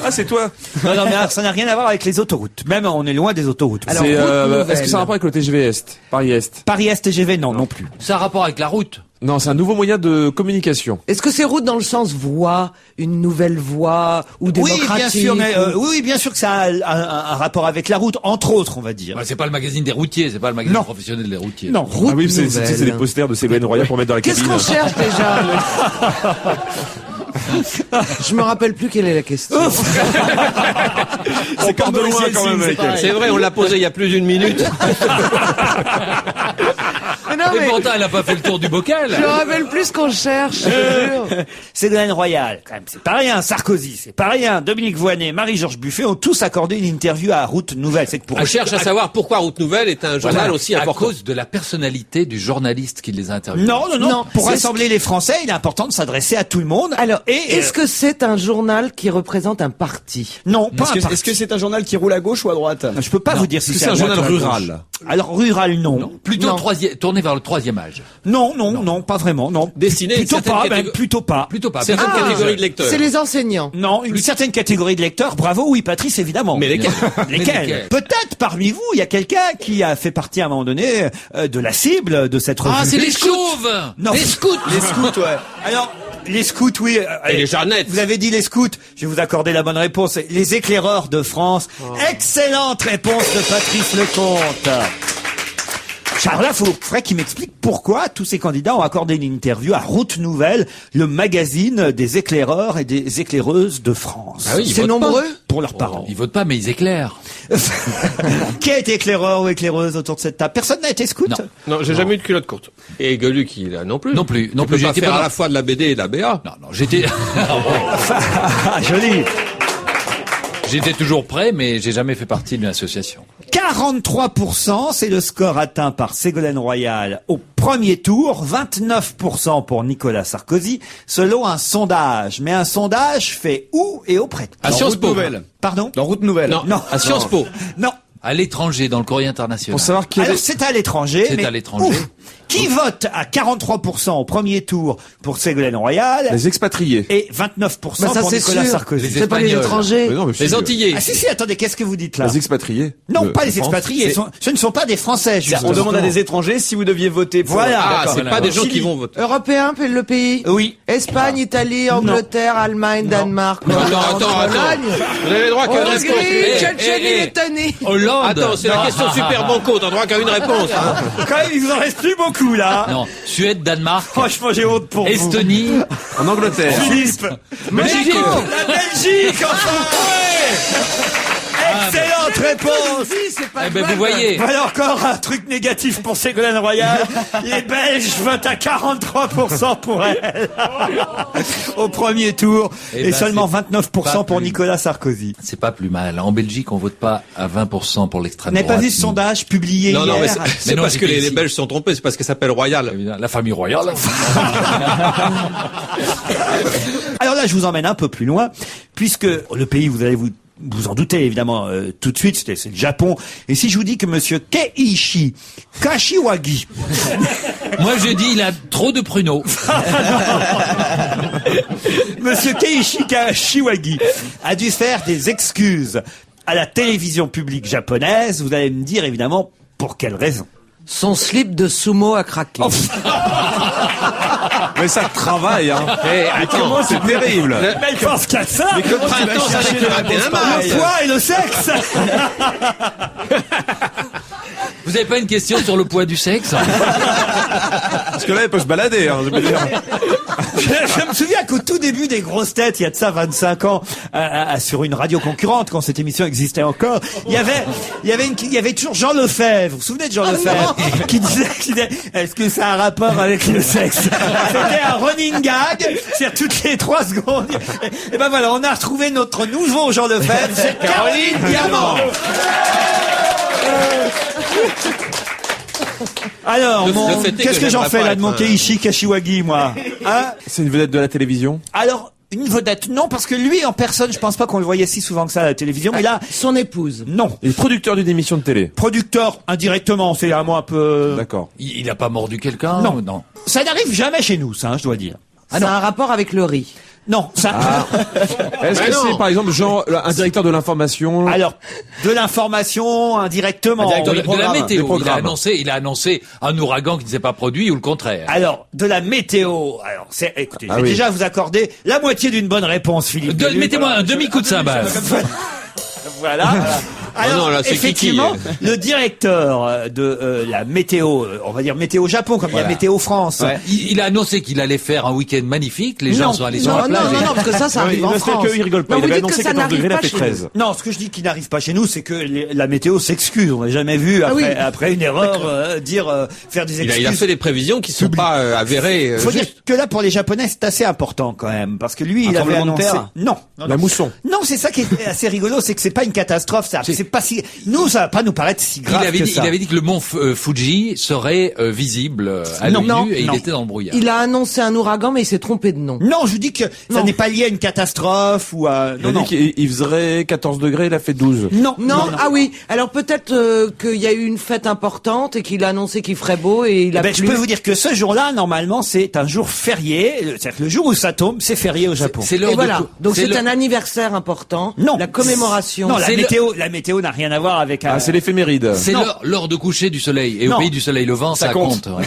Ah, c'est toi. Non, mais alors, ça n'a rien à voir avec les autoroutes. Même, on est loin des autoroutes. Alors, C'est, Route Nouvelle. est-ce que ça a un rapport avec le TGV Est? Paris-Est? Paris-Est TGV, non plus. Ça a un rapport avec la route. Non, c'est un nouveau moyen de communication. Est-ce que c'est route dans le sens voie, une nouvelle voie, ou démocratique? Oui, bien sûr, mais oui, bien sûr que ça a un rapport avec la route, entre autres, on va dire. Bah, c'est pas le magazine des routiers, c'est pas le magazine Non. professionnel des routiers. Non, Route Ah oui, c'est Nouvelle. des posters de Ségolène Royal pour mettre dans la Qu'est-ce cabine. qu'on cherche déjà? Je me rappelle plus quelle est la question. On part de loin quand même avec elle. C'est vrai, on l'a posé il y a plus d'une minute. Mais non, Et mais pourtant, elle a pas fait le tour du bocal. je me rappelle plus ce qu'on cherche, je te jure. Ségolène Royal, quand même, c'est pas rien. Sarkozy, c'est pas rien. Dominique Voynet, Marie-Georges Buffet ont tous accordé une interview à Route Nouvelle. C'est que pour On cherche à savoir pourquoi Route Nouvelle est un journal aussi à important. cause de la personnalité du journaliste qui les a interviewés. Non. Non, Pour c'est- rassembler les Français, il est important de s'adresser à tout le monde. Alors, et est-ce que c'est un journal qui représente un parti? non, pas un Est-ce Est-ce que c'est un journal qui roule à gauche ou à droite? Je peux pas vous dire si C'est un journal à droite ou à rural. gauche. Alors rural, non. Plutôt tourné vers le 3e âge. Non, pas vraiment, non. Destiné à une plutôt certaine pas, catégorie. ben, plutôt pas. Plutôt pas. Certaines catégories de lecteurs. C'est les enseignants. Non, une certaine catégorie de lecteurs. Bravo, oui, Patrice, évidemment. Mais lesquels? Lesquels? Peut-être parmi vous, il y a quelqu'un qui a fait partie à un moment donné de la cible de cette revue. Ah, c'est les chauves. Non. Les scouts. Les scouts, ouais. Alors, les scouts, oui. Et les Jeannettes. Vous avez dit les scouts. Je vais vous accorder la bonne réponse. Les éclaireurs de France. Excellente réponse de Patrice Lecomte. Alors là, faudrait qu'il m'explique pourquoi tous ces candidats ont accordé une interview à Route Nouvelle, le magazine des éclaireurs et des éclaireuses de France. Ah oui, ils C'est votent nombreux? Pour leurs parents. Ils votent pas, mais ils éclairent. Qui a été éclaireur ou éclaireuse autour de cette table? Personne n'a été scout? Non. Non, j'ai jamais eu de culotte courte. Et Gueuluc, il a non plus. Non plus. Tu peux pas J'étais faire pas à la fois de la BD et de la BA. Non, j'étais. Ah, joli. J'étais toujours prêt, mais j'ai jamais fait partie d'une association. 43%, c'est le score atteint par Ségolène Royal au premier tour, 29% pour Nicolas Sarkozy, selon un sondage. Mais un sondage fait où et auprès de qui? À Sciences Po. Pardon? Dans Route Nouvelle. Non, à Sciences Po. Non. À l'étranger, dans le courrier international. Pour savoir qui est... Alors c'est à l'étranger. C'est mais à l'étranger. où? Qui vote à 43% au premier tour pour Ségolène Royal Les expatriés. et 29% Bah, ça, pour c'est Nicolas sûr. Sarkozy? Les C'est pas les Espagnols. étrangers. Mais non, mais Les si, Antillais. Ah si, attendez, qu'est-ce que vous dites là? Les expatriés. Non, de pas les France. expatriés, ce ne sont pas des Français, justement. On demande à des étrangers si vous deviez voter pour... Voilà. Ah, d'accord. c'est pas des gens qui vont voter. Européen, le pays. Oui. Espagne, Italie, Angleterre, Allemagne, Danemark. Attends. Pologne. Vous avez le droit qu'à une réponse. Hongrie, Tchétchénie, eh. Lettonie. Hollande. Attends, c'est la question super banco. T'as droit qu'à une réponse. Hein. Quand même, il vous en reste plus beaucoup, là. Non. Suède, Danemark, Franchement, j'ai honte pour vous. Estonie. En Angleterre. Philippe. Belgique. La Belgique, enfin. Excellente réponse. C'est pas Eh ben, vous voyez. Voilà encore un truc négatif pour Ségolène Royal. Les Belges votent à 43% pour elle. Au premier tour. Eh Et ben, seulement c'est 29% pas pour plus. Nicolas Sarkozy. C'est pas plus mal. En Belgique, on vote pas à 20% pour Vous l'extrême n'avez droite. pas vu ce sondage publié Non, hier? mais c'est non, parce que j'étais les ici. Belges sont trompés. C'est parce que ça s'appelle Royal. La famille royale. Alors là, je vous emmène un peu plus loin, puisque le pays, vous allez vous en doutez évidemment tout de suite, c'est le Japon. Et si je vous dis que monsieur Keiichi Kashiwagi, Moi, je dis, il a trop de pruneaux. monsieur Keiichi Kashiwagi a dû faire des excuses à la télévision publique japonaise, vous allez me dire évidemment pour quelle raison. Son slip de sumo a craqué. Mais ça travaille, hein. Attends, C'est terrible. Mais il pense qu'à ça. Mais que le printemps, ça fait rater un Le mail. poids et le sexe. Vous avez pas une question sur le poids du sexe? Parce que là, elle peut se balader, hein, je veux dire. Je me souviens qu'au tout début des grosses têtes, il y a de ça 25 ans, sur une radio concurrente, quand cette émission existait encore, il y avait toujours Jean Lefebvre. Vous vous souvenez de Jean Lefebvre? Qui disait, est-ce que ça a un rapport avec le sexe? C'était un running gag, c'est-à-dire toutes les 3 secondes. Et ben voilà, on a retrouvé notre nouveau Jean Lefebvre, c'est Caroline Diamant. Alors, Le fait est qu'est-ce que que j'en j'aimerais fais pas là de mon être, Keiichi Kashiwagi, moi? Hein? C'est une vedette de la télévision. Alors, une vedette, non, parce que lui, en personne, je pense pas qu'on le voyait si souvent que ça à la télévision, mais là, Son épouse. non. Il est producteur d'une émission de télé. Producteur, indirectement, c'est un mot un peu... D'accord. Il a pas mordu quelqu'un? Non. ou non. Ça n'arrive jamais chez nous, ça, hein, je dois dire. Ça a un rapport avec le riz. Non, ça... Est-ce que non. c'est, par exemple, genre, un directeur de l'information? Alors, de l'information, indirectement. Un directeur oui. De la Des météo. programmes. Il a annoncé un ouragan qui ne s'est pas produit ou le contraire. Alors, de la météo. Alors, écoutez, je vais oui. déjà vous accorder la moitié d'une bonne réponse, Philippe. Gueluc. Mettez-moi un demi-coup de cymbale. Voilà. Alors, non, là, c'est effectivement, Kiki. le directeur de la météo, on va dire météo Japon, comme il y a météo France. Ouais. Il a annoncé qu'il allait faire un week-end magnifique. Les gens Non. sont allés sur la Non, plage. non, non, parce que ça Non, arrive il en ne fait France. que, il rigole pas. Non, Il vous avait dites que annoncé ça 14 degrés, il a n'arrive fait pas chez 13. Non, ce que je dis qui n'arrive pas chez nous, c'est que la météo s'excuse. On n'a jamais vu après une erreur faire des excuses. Il a fait des prévisions qui sont pas avérées. Faut dire que là, pour les Japonais, c'est assez important quand même, parce que lui, il avait tremblement de annoncé. terre Non, La mousson. non, c'est ça qui est assez rigolo, c'est que c'est pas une catastrophe, ça. C'est pas si, nous, ça va pas nous paraître si grave que ça. Il avait dit que le mont Fuji serait visible à l'œil nu et il était dans le brouillard. Il a annoncé un ouragan, mais il s'est trompé de nom. Non, je vous dis que ça n'est pas lié à une catastrophe ou à... Il a dit qu'il faisait 14 degrés, il a fait 12. Non. Ah oui. Alors peut-être qu'il y a eu une fête importante et qu'il a annoncé qu'il ferait beau et il a plu. Je peux vous dire que ce jour-là, normalement, c'est un jour férié. C'est-à-dire que le jour où ça tombe, c'est férié au Japon. Et voilà. Donc c'est un anniversaire important. Non. La commémoration. Non, la météo n'a rien à voir avec un... Ah, c'est l'éphéméride. C'est l'heure de coucher du soleil. Et au pays du soleil levant, ça compte. Ouais.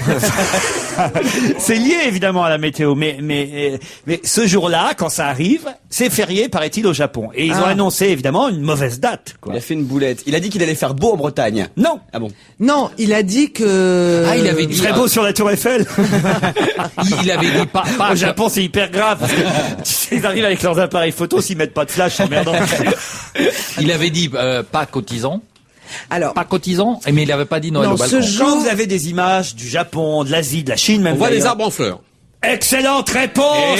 C'est lié évidemment à la météo, mais ce jour-là, quand ça arrive, c'est férié, paraît-il, au Japon. Et ils ont annoncé évidemment une mauvaise date, quoi. Il a fait une boulette. Il a dit qu'il allait faire beau en Bretagne. Non. Ah bon? Non, il a dit que... il avait dit... Il serait beau sur la Tour Eiffel. il avait dit pas au Japon, c'est hyper grave. Parce que, tu sais, ils arrivent avec leurs appareils photo, s'ils mettent pas de flash, c'est emmerdant. Il avait dit pas cotisant. Alors, pas cotisant, mais il n'avait pas dit Noël au balcon. Quand vous avez des images du Japon, de l'Asie, de la Chine, même on voit les arbres en fleurs. Excellente réponse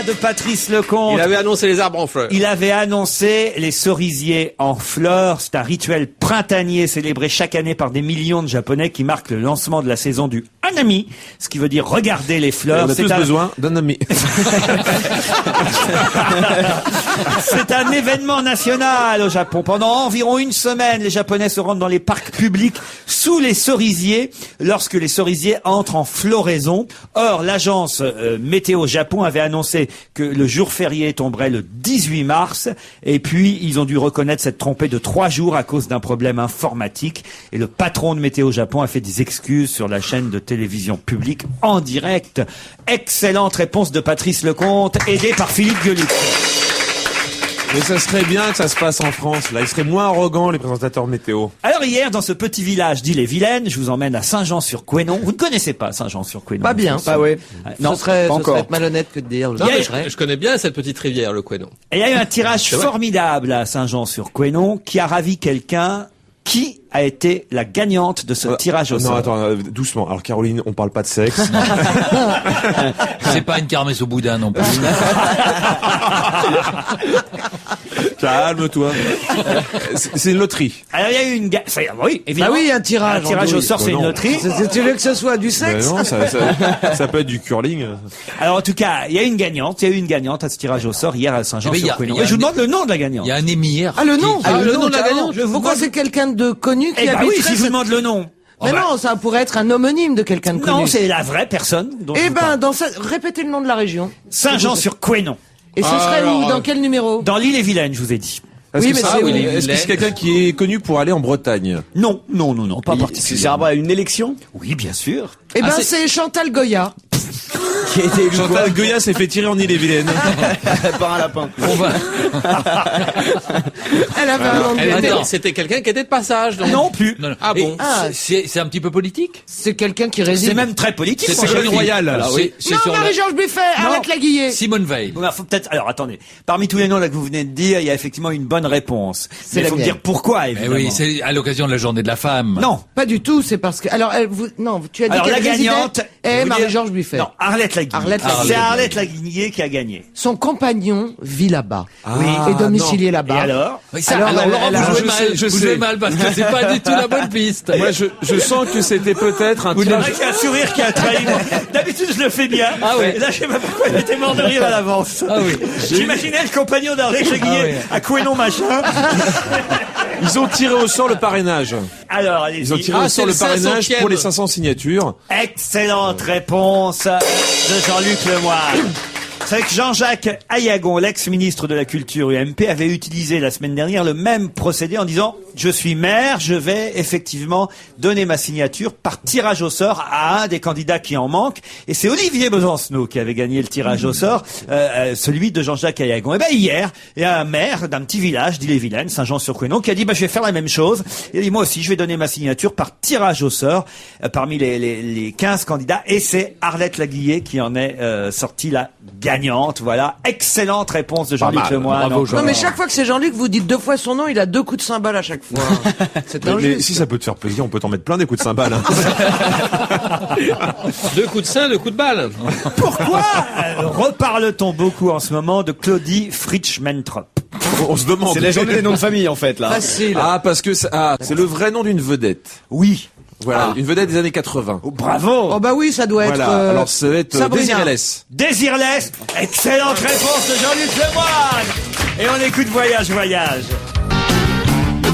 de Patrice Lecomte. Il avait annoncé les arbres en fleurs. Il avait annoncé les cerisiers en fleurs. C'est un rituel printanier célébré chaque année par des millions de Japonais qui marque le lancement de la saison du Hanami, ce qui veut dire regarder les fleurs. On a tous besoin d'un ami. C'est un événement national au Japon. Pendant environ une semaine, les Japonais se rendent dans les parcs publics sous les cerisiers lorsque les cerisiers entrent en floraison. Or, l'agence Météo Japon avait annoncé que le jour férié tomberait le 18 mars. Et puis, ils ont dû reconnaître s'être trompés de 3 jours à cause d'un problème informatique. Et le patron de Météo Japon a fait des excuses sur la chaîne de télévision publique en direct. Excellente réponse de Patrice Lecomte, aidé par Philippe Gueluc. Mais ça serait bien que ça se passe en France, là. Ils seraient moins arrogants, les présentateurs météo. Alors hier, dans ce petit village d'Ille-et-Vilaine, je vous emmène à Saint-Jean-sur-Couesnon. Vous ne connaissez pas Saint-Jean-sur-Couesnon? Pas bien. Ah ouais. Non, ce serait être malhonnête que de dire. Non, mais je connais bien cette petite rivière, le Couesnon. Et il y a eu un tirage formidable à Saint-Jean-sur-Couesnon qui a ravi quelqu'un. Qui a été la gagnante de ce tirage au sort? Non, attends, doucement. Alors Caroline, on parle pas de sexe. C'est pas une kermesse au boudin non plus. Calme-toi. C'est une loterie. Alors il y a eu une oui, évidemment. Ah oui, un tirage. Un tirage au sort, c'est une loterie. Tu veux que ce soit du sexe? Non, ça peut être du curling. Alors en tout cas, il y a eu une gagnante à ce tirage au sort hier à Saint-Jean-sur-Couesnon. Je vous demande le nom de la gagnante. Il y a un émir. Ah, le nom? Le nom de la gagnante. Pourquoi c'est quelqu'un de connu qui habite? Oui, si je vous demande le nom. Mais non, ça pourrait être un homonyme de quelqu'un de connu. Non, c'est la vraie personne. Répétez le nom de la région. Saint-Jean-sur-Couesnon. Et ce serait où? Dans quel numéro? Dans l'Ille-et-Vilaine, je vous ai dit. Est-ce que c'est quelqu'un qui est connu pour aller en Bretagne? Non, pas particulièrement. C'est rapport à une élection? Oui, bien sûr. C'est Chantal Goya. Qui a été élu Chantal Goya s'est fait tirer en Ille-et-Vilaine. par un lapin. Elle avait un nom de C'était quelqu'un qui était de passage. Donc. Non plus. Non. Ah bon? C'est un petit peu politique. C'est quelqu'un qui réside. C'est même très politique. C'est Ségolène Royal. Alors, Oui. Non, Marie-Georges Buffet, arrête la guiller. Simone Veil. Bon, faut peut-être. Alors attendez. Parmi tous les noms là que vous venez de dire, il y a effectivement une bonne réponse. Mais il faut me dire pourquoi, évidemment. Oui, c'est à l'occasion de la journée de la femme. Non. Pas du tout, c'est parce que... Alors, tu as dit qu'elle la gagnante est Marie-Georges Buffet. Non, Arlette Laguillier. C'est Arlette Laguillier qui a gagné. Son compagnon vit là-bas. Oui. Et domicilié là-bas. Et alors? Alors Laurent, vous jouez mal parce que c'est pas du tout la bonne piste. Moi, je sens que c'était peut-être un tirage. C'est un sourire qui a trahi. D'habitude, je le fais bien. Ah oui. Et là, je sais pas pourquoi il était mort de rire à l'avance. Ah oui. J'imaginais le compagnon d'Arlette Laguillier à Couesnon machin. Ils ont tiré au sort le parrainage. Alors, allez-y. Ils ont tiré au sort le parrainage pour les 500 signatures. Excellente réponse de Jean-Luc Lemoyne. C'est que Jean-Jacques Ayagon, l'ex-ministre de la Culture UMP, avait utilisé la semaine dernière le même procédé en disant « Je suis maire, je vais effectivement donner ma signature par tirage au sort à un des candidats qui en manque. » Et c'est Olivier Besancenot qui avait gagné le tirage au sort, celui de Jean-Jacques Ayagon. Et bien hier, il y a un maire d'un petit village d'Ille-et-Vilaine, Saint-Jean-sur-Couesnon, qui a dit « Je vais faire la même chose. » Il a dit « Moi aussi, je vais donner ma signature par tirage au sort parmi les 15 candidats. » Et c'est Arlette Laguillier qui en est sortie la gagnante. Voilà, excellente réponse de Jean-Luc Lemoyne. Non, mais chaque fois que c'est Jean-Luc, vous dites 2 fois son nom, il a 2 coups de cymbale à chaque fois. C'est injuste. Mais si ça peut te faire plaisir, on peut t'en mettre plein des coups de cymbale. Hein. 2 coups de sein, 2 coups de balle. Pourquoi reparle-t-on beaucoup en ce moment de Claudie Fritsch-Mentrop? On se demande. C'est la journée des noms de famille, en fait, là. Facile. Ah, parce que c'est le vrai nom d'une vedette. Oui. Voilà, une vedette des années 80. Oh, bravo. Oh bah oui, ça doit être... Voilà, alors ça va être Sabrina. Désirless. Désirless. Excellente réponse de Jean-Luc Lemoyne. Et on écoute Voyage, Voyage.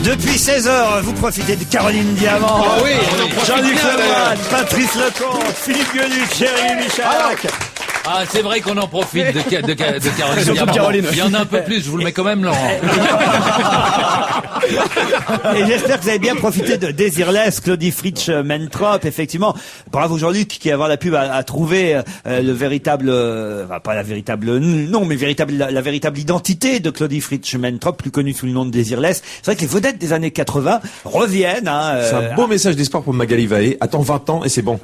Depuis 16h, vous profitez de Caroline Diamant. Ah oui, on en profite Jean-Luc bien, Lemoyne, Patrice Lecomte, Philippe Gueluc, Jérémy Michalak. Ah, c'est vrai qu'on en profite de Caroline. Surtout Diamant. Caroline. Il y en a un peu plus, je vous le mets quand même, Laurent. Et j'espère que vous avez bien profité de Désirless, Claudie Fritsch Mentrop, effectivement. Bravo Jean-Luc qui avant la pub a trouvé le véritable, enfin, pas la véritable nom, mais la véritable identité de Claudie Fritsch Mentrop, plus connue sous le nom de Désirless. C'est vrai que les vedettes des années 80 reviennent. C'est un beau message d'espoir pour Magali Vaé. Attends 20 ans et c'est bon.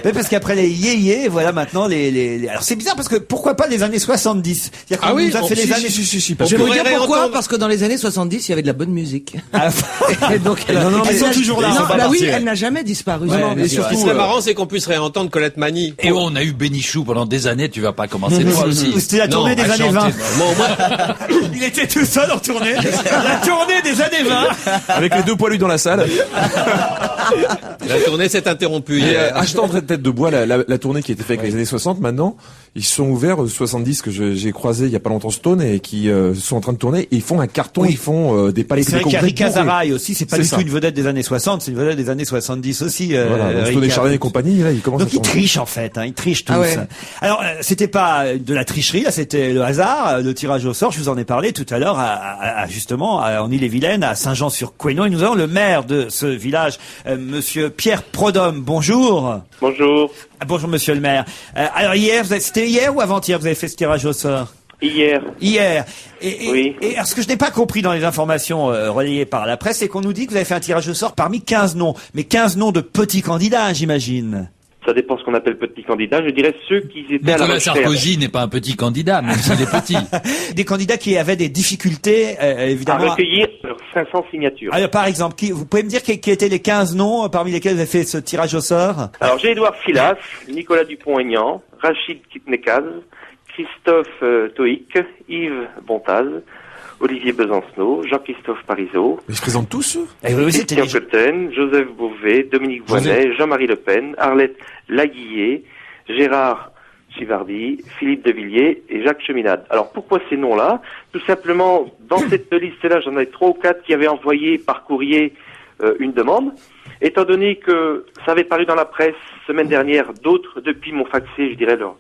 Mais parce qu'après les yéyés, voilà maintenant alors c'est bizarre parce que pourquoi pas les années 70? C'est-à-dire qu'on nous a fait les années... Si, Je vais vous dire pourquoi, réentendre. parce que dans les années 70, il y avait de la bonne musique. Ah, Et donc, non, mais ils sont toujours là. Non, Ils sont pas bah oui, partis. elle n'a jamais disparu. Ouais, Non, mais mais surtout, Ce qui serait marrant, c'est qu'on puisse réentendre Colette Mani. Et on a eu Bénichou pendant des années, tu vas pas commencer toi aussi. C'était la tournée des à années chanter. 20. Bon, moi, Il était tout seul en tournée. La tournée des années 20. Avec les deux poilus dans la salle. La tournée s'est interrompue. Et hier. achetant de tête de bois, la tournée qui a été faite avec les années 60 maintenant, ils sont ouverts 70 que j'ai croisé il y a pas longtemps Stone et qui sont en train de tourner et ils font un carton, ils font des palais C'est vrai qu'il y a Rick Azaray aussi, c'est pas C'est du ça. tout une vedette des années 60, c'est une vedette des années 70 aussi. Voilà, donc Stone et Rick Chardin et Azaray. compagnie, là, ils commencent Donc à ils tourner. trichent en fait, hein, ils trichent tous. Ah ouais. Alors c'était pas de la tricherie, là c'était le hasard, le tirage au sort. Je vous en ai parlé tout à l'heure, justement en Ille-et-Vilaine, à Saint-Jean-sur-Couesnon. Et nous avons le maire de ce village, Monsieur Pierre Prodhomme. Bonjour. Bonjour. Ah, bonjour Monsieur le maire. Alors hier, c'était hier ou avant-hier vous avez fait ce tirage au sort? Hier. Hier. Oui. Et alors, ce que je n'ai pas compris dans les informations relayées par la presse, c'est qu'on nous dit que vous avez fait un tirage au sort parmi 15 noms. Mais 15 noms de petits candidats, j'imagine. Ça dépend ce qu'on appelle petit candidat. Je dirais ceux qui étaient à la Nicolas recherche. Sarkozy n'est pas un petit candidat, même s'il est petit. Des candidats qui avaient des difficultés, À évidemment. recueillir leurs 500 signatures. Alors, par exemple, vous pouvez me dire qui étaient les 15 noms parmi lesquels vous avez fait ce tirage au sort? Alors, j'ai Édouard Silas, Nicolas Dupont-Aignan, Rachid Kitnekaz, Christophe Toïc, Yves Bontaz, Olivier Besancenot, Jean-Christophe Parizeau, Mais ils se présentent tous eux. Eh oui, c'était Christian Cotten, Joseph Beauvais, Dominique Voynet, Jean-Marie Le Pen, Arlette Laguillet, Gérard Chivardi, Philippe de Villiers et Jacques Cheminade. Alors pourquoi ces noms-là? Tout simplement, dans cette liste-là, j'en ai 3 ou 4 qui avaient envoyé par courrier une demande. Étant donné que ça avait paru dans la presse semaine dernière, d'autres depuis m'ont faxé, je dirais, leur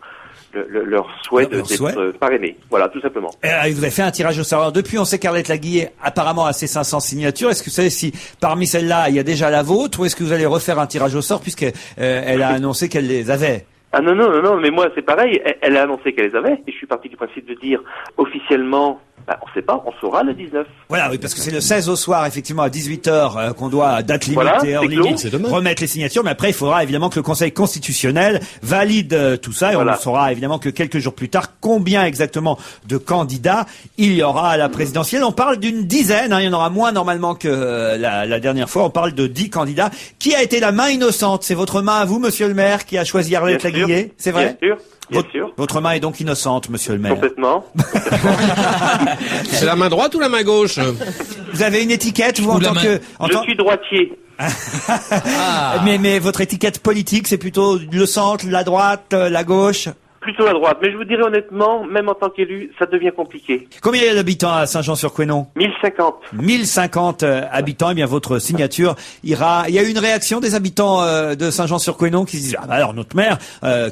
souhait Leur souhait. d'être parrainé. Voilà, tout simplement. Vous avez fait un tirage au sort. Alors, depuis, on sait qu'Arlette Laguillet apparemment a ses 500 signatures. Est-ce que vous savez si parmi celles-là, il y a déjà la vôtre, ou est-ce que vous allez refaire un tirage au sort puisque elle a annoncé qu'elle les avait? Ah non, mais moi c'est pareil, elle a annoncé qu'elle les avait, et je suis parti du principe de dire officiellement, on sait pas, on saura le 19. Voilà, oui, parce que c'est le 16 au soir, effectivement, à 18h, qu'on doit, à date limitée, Voilà, heure c'est clos. limite, C'est demain. remettre les signatures. Mais après, il faudra évidemment que le Conseil constitutionnel valide tout ça. Et on Voilà. ne saura évidemment que quelques jours plus tard combien exactement de candidats il y aura à la présidentielle. On parle d'une dizaine, il y en aura moins normalement que la dernière fois. On parle de 10 candidats. Qui a été la main innocente? C'est votre main à vous, monsieur le maire, qui a choisi Arlette Bien sûr. Laguillet? C'est vrai? Bien sûr. Votre main est donc innocente, monsieur le maire. Complètement. C'est la main droite ou la main gauche? Vous avez une étiquette, vous, Ou en la tant main. que... en Je tant- suis droitier. Mais votre étiquette politique, c'est plutôt le centre, la droite, la gauche? Plutôt à droite. Mais je vous dirais honnêtement, même en tant qu'élu, ça devient compliqué. Combien il y a d'habitants à Saint-Jean-sur-Couesnon? 1050. 1050 habitants. Eh bien, votre signature ira... Il y a eu une réaction des habitants de Saint-Jean-sur-Couesnon qui se disent, alors notre maire,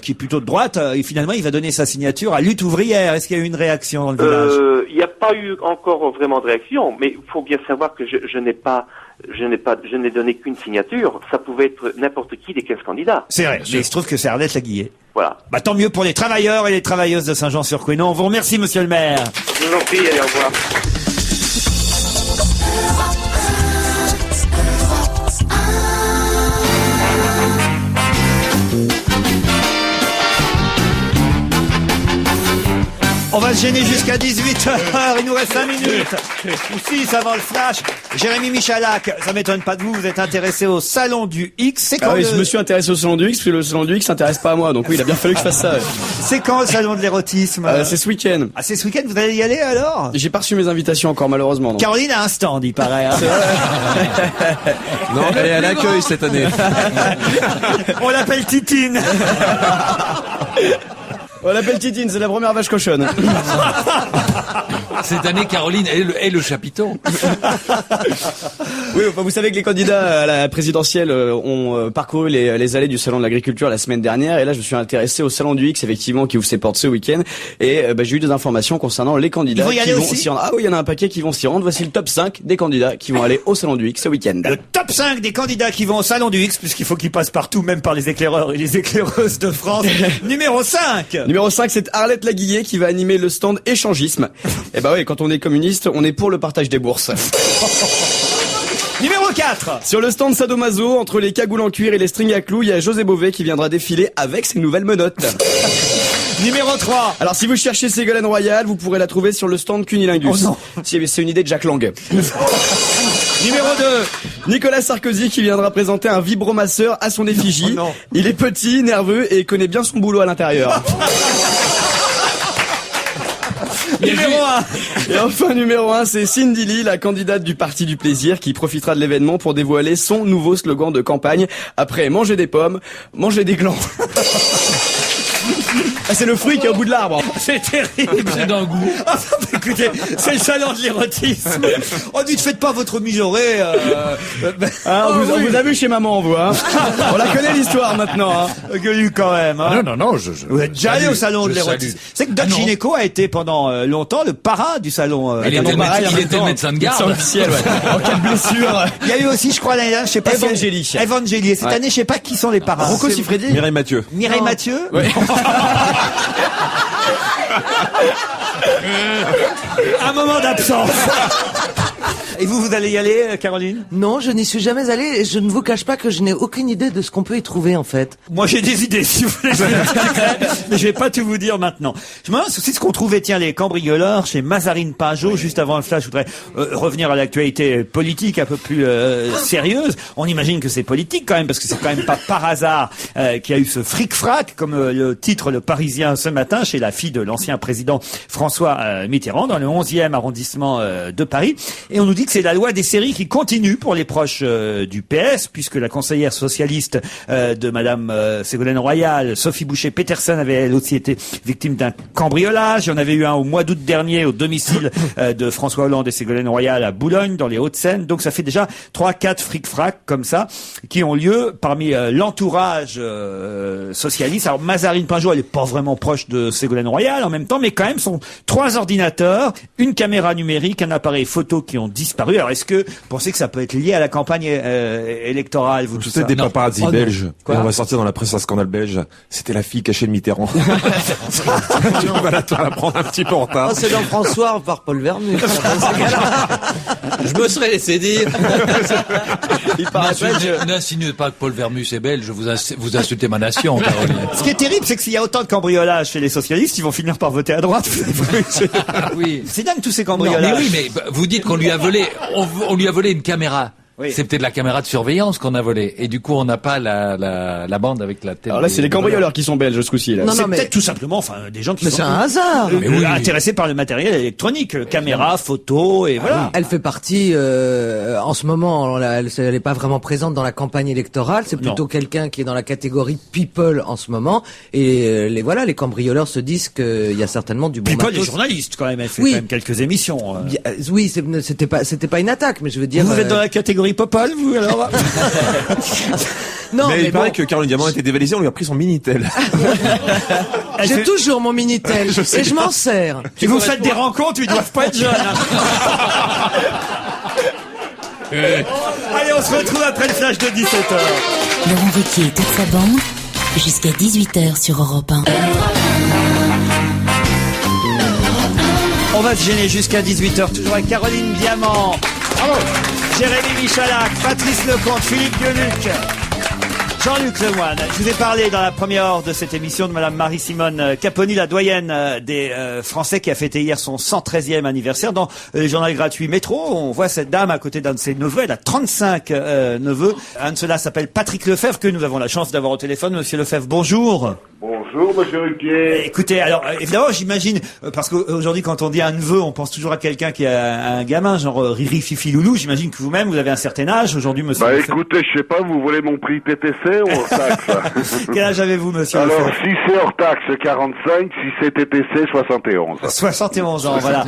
qui est plutôt de droite, et finalement, il va donner sa signature à Lutte ouvrière. Est-ce qu'il y a eu une réaction dans le village? Il n'y a pas eu encore vraiment de réaction, mais il faut bien savoir que je n'ai donné qu'une signature. Ça pouvait être n'importe qui des 15 candidats. C'est vrai, mais il se trouve que c'est Arlette Laguillet. Voilà. Bah, tant mieux pour les travailleurs et les travailleuses de Saint-Jean-sur-Couesnon. On vous remercie, monsieur le maire. Je vous en prie, allez, au revoir. On On va se gêner jusqu'à 18h. Il nous reste 5 minutes. Ou 6 avant le flash. Jérémy Michalak, ça m'étonne pas de vous. Vous êtes intéressé au Salon du X. C'est quand je me suis intéressé au Salon du X, parce que le Salon du X s'intéresse pas à moi. Donc oui, il a bien fallu que je fasse ça. C'est quand le Salon de l'érotisme? C'est ce week-end. Ah, c'est ce week-end, vous allez y aller alors? J'ai pas reçu mes invitations encore, malheureusement. Donc. Caroline a un stand, il paraît. Hein. Non, elle est à l'accueil cette année. On l'appelle Titine. On l'appelle Titine, c'est la première vache cochonne. Cette année, Caroline est le chapiteau. Oui, enfin, vous savez que les candidats à la présidentielle ont parcouru les allées du Salon de l'Agriculture la semaine dernière. Et là, je me suis intéressé au Salon du X, effectivement, qui ouvre ses portes ce week-end. Et j'ai eu des informations concernant les candidats qui vont s'y rendre. Ah oui, il y en a un paquet qui vont s'y rendre. Voici le top 5 des candidats qui vont aller au Salon du X ce week-end. Le top 5 des candidats qui vont au Salon du X, puisqu'il faut qu'ils passent partout, même par les éclaireurs et les éclaireuses de France. Numéro 5. Numéro 5, c'est Arlette Laguillet qui va animer le stand échangisme. Et bah oui, quand on est communiste, on est pour le partage des bourses. Numéro 4. Sur le stand Sadomaso, entre les cagoules en cuir et les strings à clous, il y a José Bové qui viendra défiler avec ses nouvelles menottes. Numéro 3. Alors si vous cherchez Ségolène Royal, vous pourrez la trouver sur le stand Cunilingus. Oh non. C'est une idée de Jack Lang. Numéro 2. Nicolas Sarkozy qui viendra présenter un vibromasseur à son effigie. Non. Il est petit, nerveux et connaît bien son boulot à l'intérieur. Numéro 1. Et enfin, numéro 1, c'est Cindy Lee, la candidate du Parti du Plaisir, qui profitera de l'événement pour dévoiler son nouveau slogan de campagne. Après manger des pommes, manger des glands. Ah, c'est le fruit qui est au bout de l'arbre. C'est terrible. C'est d'un goût. Ah, écoutez, c'est le salon de l'érotisme. Oh, dites, faites pas votre mijaurée. On vous a vu chez maman, vous, hein. On la connaît l'histoire maintenant, hein. Gueulu quand même. Hein. Non. Vous êtes déjà allé au salon de l'érotisme. C'est que Doc Gynéco a été pendant longtemps le parrain du salon. Il était le médecin de garde. C'est officiel, ouais. En cas de blessure. Il y a eu aussi, je crois, l'année dernière, je sais pas. Evangélie. Cette année, je sais pas qui sont les parrains. Rocco Siffredi. Mireille Mathieu. Mireille Mathieu. Ouais. Un moment d'absence. Et vous allez y aller, Caroline? Non, je n'y suis jamais allée et je ne vous cache pas que je n'ai aucune idée de ce qu'on peut y trouver, en fait. Moi, j'ai des idées, si vous voulez. Mais je vais pas tout vous dire maintenant. Je me demande aussi ce qu'on trouvait, tiens, les cambrioleurs chez Mazarine Pinjot, juste avant le flash. Je voudrais revenir à l'actualité politique un peu plus sérieuse. On imagine que c'est politique quand même, parce que c'est quand même pas par hasard qu'il y a eu ce fric-frac, comme le titre Le Parisien ce matin, chez la fille de l'ancien président François Mitterrand, dans le 11e arrondissement de Paris. Et on nous dit que c'est la loi des séries qui continue pour les proches du PS, puisque la conseillère socialiste de Madame Ségolène Royal, Sophie Boucher-Peterson, avait elle aussi été victime d'un cambriolage. Il y en avait eu un au mois d'août dernier au domicile de François Hollande et Ségolène Royal à Boulogne, dans les Hauts-de-Seine. Donc ça fait déjà 3-4 fric-frac comme ça qui ont lieu parmi l'entourage socialiste. Alors Mazarine Pinjot, elle est pas vraiment proche de Ségolène Royal en même temps, mais quand même sont 3 ordinateurs, une caméra numérique, un appareil photo qui ont disparu. Alors, est-ce que vous pensez que ça peut être lié à la campagne électorale, vous, tout ça? Des paparazzi belges. Quoi? Et on va sortir dans la presse un scandale belge. C'était la fille cachée de Mitterrand. Tu vas la prendre un petit peu en retard. Oh, c'est dans François par Paul Vermus. Je me serais laissé dire. N'insinuez pas que Paul Vermus est belge, vous insultez ma nation, Caroline. Ce qui est terrible, c'est que s'il y a autant de cambriolages chez les socialistes, ils vont finir par voter à droite. Oui. C'est dingue tous ces Non, cambriolages. mais oui, mais vous dites qu'on lui a volé, on lui a volé une caméra. Oui. C'est peut-être la caméra de surveillance qu'on a volée. Et du coup, on n'a pas la bande avec la tête. Alors là, c'est les cambrioleurs qui sont belges ce coup-ci, là. Non, C'est mais- peut-être tout simplement, des gens qui Mais sont c'est un hasard. intéressés par le matériel électronique, caméra, photo, et voilà. Elle fait partie, en ce moment, elle n'est pas vraiment présente dans la campagne électorale, c'est plutôt quelqu'un qui est dans la catégorie people en ce moment, et les cambrioleurs se disent qu'il y a certainement du bon Puis pas matos. les journalistes quand même, elle fait Oui. quand même quelques émissions. Oui, c'était pas une attaque, mais je veux dire... Vous êtes dans la catégorie Popol, vous, alors? Non, mais il mais paraît bon, que Caroline Diamant a été dévalisée, on lui a pris son Minitel. j'ai toujours mon Minitel, et je m'en sers. Si vous faites des rencontres, ils doivent pas être jeunes. Allez, on se retrouve après le flash de 17h. Laurent Ruquier et toute sa bande, jusqu'à 18h sur Europe 1. On va se gêner jusqu'à 18h, toujours avec Caroline Diamant. Bravo. Jérémy Michalak, Patrice Lecomte, Philippe Gueluc, Jean-Luc Lemoyne, je vous ai parlé dans la première heure de cette émission de Madame Marie-Simone Caponi, la doyenne des Français qui a fêté hier son 113e anniversaire. Dans les journaux gratuits Métro, on voit cette dame à côté d'un de ses neveux. Elle a 35 neveux. Un de ceux-là s'appelle Patrick Lefebvre, que nous avons la chance d'avoir au téléphone. Monsieur Lefebvre, bonjour. Bonjour, monsieur Ruquier. Écoutez, alors évidemment, j'imagine, parce qu'aujourd'hui, quand on dit un neveu, on pense toujours à quelqu'un qui a un gamin, genre Riri, Fifi, Loulou. J'imagine que vous-même, vous avez un certain âge aujourd'hui, monsieur Lefebvre. Écoutez, je sais pas, vous voulez mon prix TTC ou hors taxe? Quel âge avez-vous, monsieur Alors, Lefebvre? si c'est hors taxe, 45, si c'est TTC, 71. 71 ans, voilà.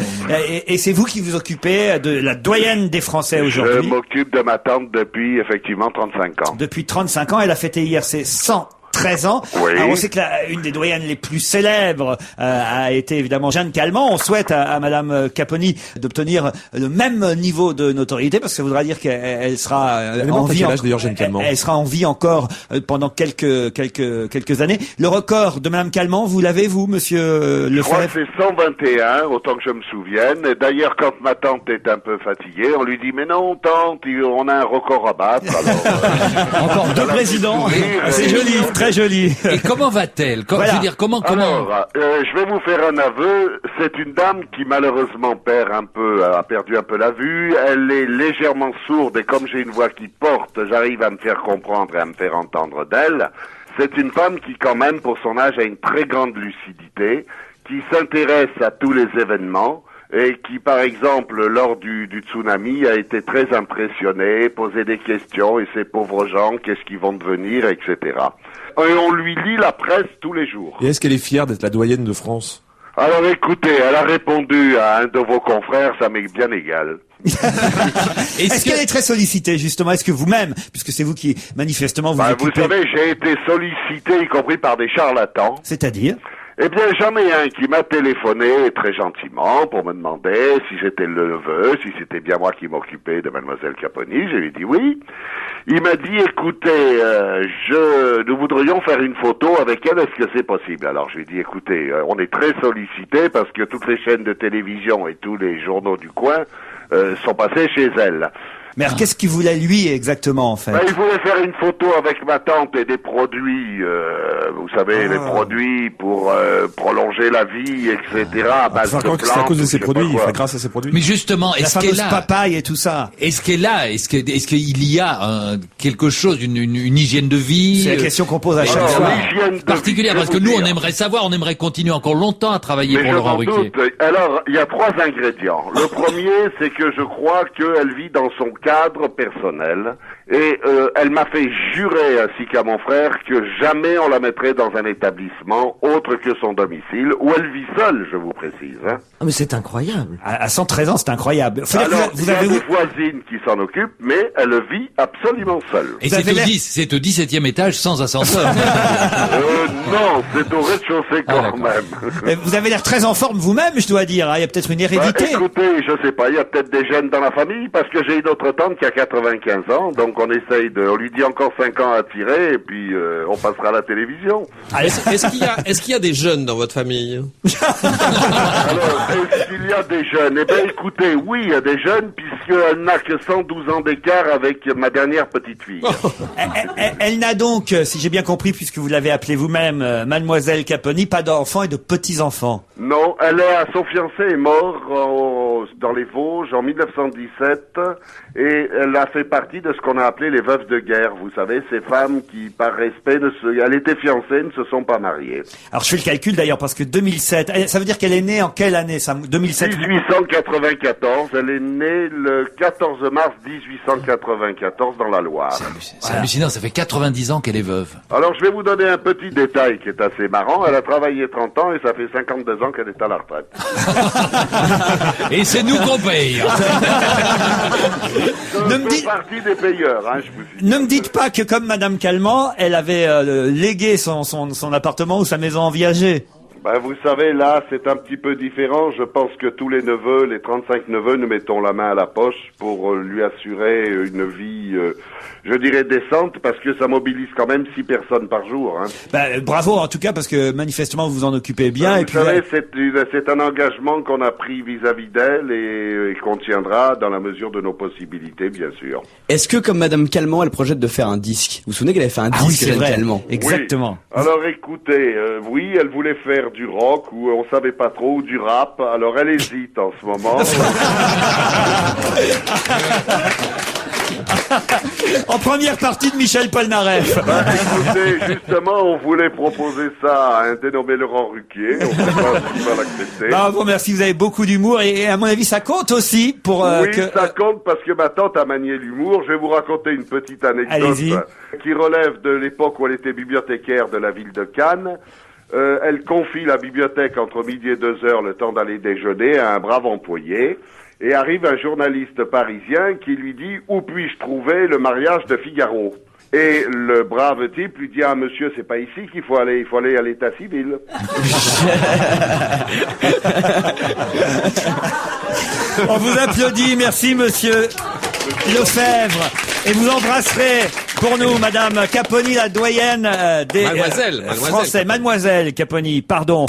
Et c'est vous qui vous occupez de la doyenne des Français aujourd'hui? Je m'occupe de ma tante depuis, effectivement, 35 ans. Depuis 35 ans, elle a fêté hier ses 113 ans. Oui. Alors on sait que une des doyennes les plus célèbres a été évidemment Jeanne Calment. On souhaite à Madame Caponi d'obtenir le même niveau de notoriété parce que ça voudra dire qu'elle sera en vie. D'ailleurs, Jeanne Calment. Elle sera en vie encore pendant quelques années. Le record de Madame Calment, vous l'avez, vous, monsieur Lefebvre? Je crois que c'est 121, autant que je me souvienne. Et d'ailleurs, quand ma tante est un peu fatiguée, on lui dit, mais non, tante, on a un record à battre. Alors, encore deux présidents. C'est joli, très joli. Et comment va-t-elle? Voilà. Je veux dire, comment Alors, je vais vous faire un aveu. C'est une dame qui malheureusement a perdu un peu la vue. Elle est légèrement sourde et comme j'ai une voix qui porte, j'arrive à me faire comprendre et à me faire entendre d'elle. C'est une femme qui quand même, pour son âge, a une très grande lucidité, qui s'intéresse à tous les événements et qui, par exemple, lors du tsunami, a été très impressionnée, posé des questions, et ces pauvres gens, qu'est-ce qu'ils vont devenir, etc. Et on lui lit la presse tous les jours. Et est-ce qu'elle est fière d'être la doyenne de France? Alors écoutez, elle a répondu à un de vos confrères, ça m'est bien égal. Est-ce qu'elle est très sollicitée, justement? Est-ce que vous-même, puisque c'est vous qui, manifestement, vous Vous savez, j'ai été sollicité, y compris par des charlatans. C'est-à-dire? Eh bien, j'en ai un qui m'a téléphoné très gentiment pour me demander si j'étais le neveu, si c'était bien moi qui m'occupais de mademoiselle Caponi. Je lui ai dit oui. Il m'a dit, écoutez, nous voudrions faire une photo avec elle, est-ce que c'est possible? Alors je lui ai dit, écoutez, on est très sollicités parce que toutes les chaînes de télévision et tous les journaux du coin sont passés chez elle. Mais alors, qu'est-ce qu'il voulait lui exactement en fait? Il voulait faire une photo avec ma tante et des produits, vous savez, les produits pour prolonger la vie, etc. À base de plantes, c'est à cause de ces produits, grâce à ces produits. Mais justement, est-ce qu'elle a papaye et tout ça? Est-ce qu'elle a, est-ce qu'il y a quelque chose, une hygiène de vie? C'est la question qu'on pose à chaque fois. Particulière, parce que nous, on aimerait savoir, on aimerait continuer encore longtemps à travailler pour Laurent Ruquier. Alors, il y a 3 ingrédients. Le premier, c'est que je crois qu'elle vit dans son cadre personnel et elle m'a fait jurer ainsi qu'à mon frère que jamais on la mettrait dans un établissement autre que son domicile où elle vit seule, je vous précise. Hein. Ah, mais c'est incroyable. À 113 ans, c'est incroyable. Alors, vous avez des voisines qui s'en occupent, mais elle vit absolument seule. Et c'est au 17e étage sans ascenseur. Non, c'est au rez-de-chaussée quand même. Mais vous avez l'air très en forme vous-même, je dois dire. Il y a peut-être une hérédité. Écoutez, je sais pas, il y a peut-être des gènes dans la famille parce que j'ai une autre tante qui a 95 ans, donc on lui dit encore 5 ans à tirer et puis on passera à la télévision. Est-ce qu'il y a des jeunes dans votre famille? Alors, est-ce qu'il y a des jeunes? Eh bien, écoutez, oui, il y a des jeunes puisqu'elle n'a que 112 ans d'écart avec ma dernière petite fille. Elle n'a donc, si j'ai bien compris, puisque vous l'avez appelée vous-même, mademoiselle Caponi, pas d'enfants et de petits-enfants. Non, son fiancé est mort dans les Vosges en 1917 et elle a fait partie de ce qu'on a appelé les veuves de guerre. Vous savez, ces femmes qui, par respect, elle était fiancée, ne se sont pas mariées. Alors je fais le calcul d'ailleurs parce que 2007, ça veut dire qu'elle est née en quelle année ça? 2007. 1894, elle est née le 14 mars 1894 dans la Loire. C'est hallucinant, ça fait 90 ans qu'elle est veuve. Alors je vais vous donner un petit détail qui est assez marrant. Elle a travaillé 30 ans et ça fait 52 ans qu'elle est à la retraite. Et c'est nous qu'on paye. Partie des payeurs, hein, je vous dis. Ne me dites pas que comme Madame Calment, elle avait légué son appartement ou sa maison en viager. Ben, vous savez, là, c'est un petit peu différent. Je pense que tous les neveux, les 35 neveux, nous mettons la main à la poche pour lui assurer une vie, je dirais, décente, parce que ça mobilise quand même 6 personnes par jour. Hein. Ben, bravo, en tout cas, parce que manifestement, vous vous en occupez bien. Vous savez, c'est un engagement qu'on a pris vis-à-vis d'elle et qu'on tiendra dans la mesure de nos possibilités, bien sûr. Est-ce que, comme Madame Calment, elle projette de faire un disque? Vous vous souvenez qu'elle avait fait un disque, Jeanne Calment? Exactement. Oui. Alors écoutez, oui, elle voulait faire du rock ou on savait pas trop, ou du rap. Alors elle hésite en ce moment. En première partie de Michel Polnareff. Ben, écoutez, justement, on voulait proposer ça à un dénommé Laurent Ruquier. On ne sait pas s'il va l'accepter. Bravo, merci, vous avez beaucoup d'humour et à mon avis, ça compte aussi pour oui, ça compte parce que ma tante a manié l'humour. Je vais vous raconter une petite anecdote qui relève de l'époque où elle était bibliothécaire de la ville de Cannes. Elle confie la bibliothèque entre midi et 2h, le temps d'aller déjeuner, à un brave employé. Et arrive un journaliste parisien qui lui dit « Où puis-je trouver le mariage de Figaro ?» Et le brave type lui dit « Ah, monsieur, c'est pas ici qu'il faut aller à l'état civil. » On vous applaudit, merci monsieur Lefebvre. Et vous embrasserez pour nous Madame Caponi, la doyenne des Français. Mademoiselle Caponi, pardon.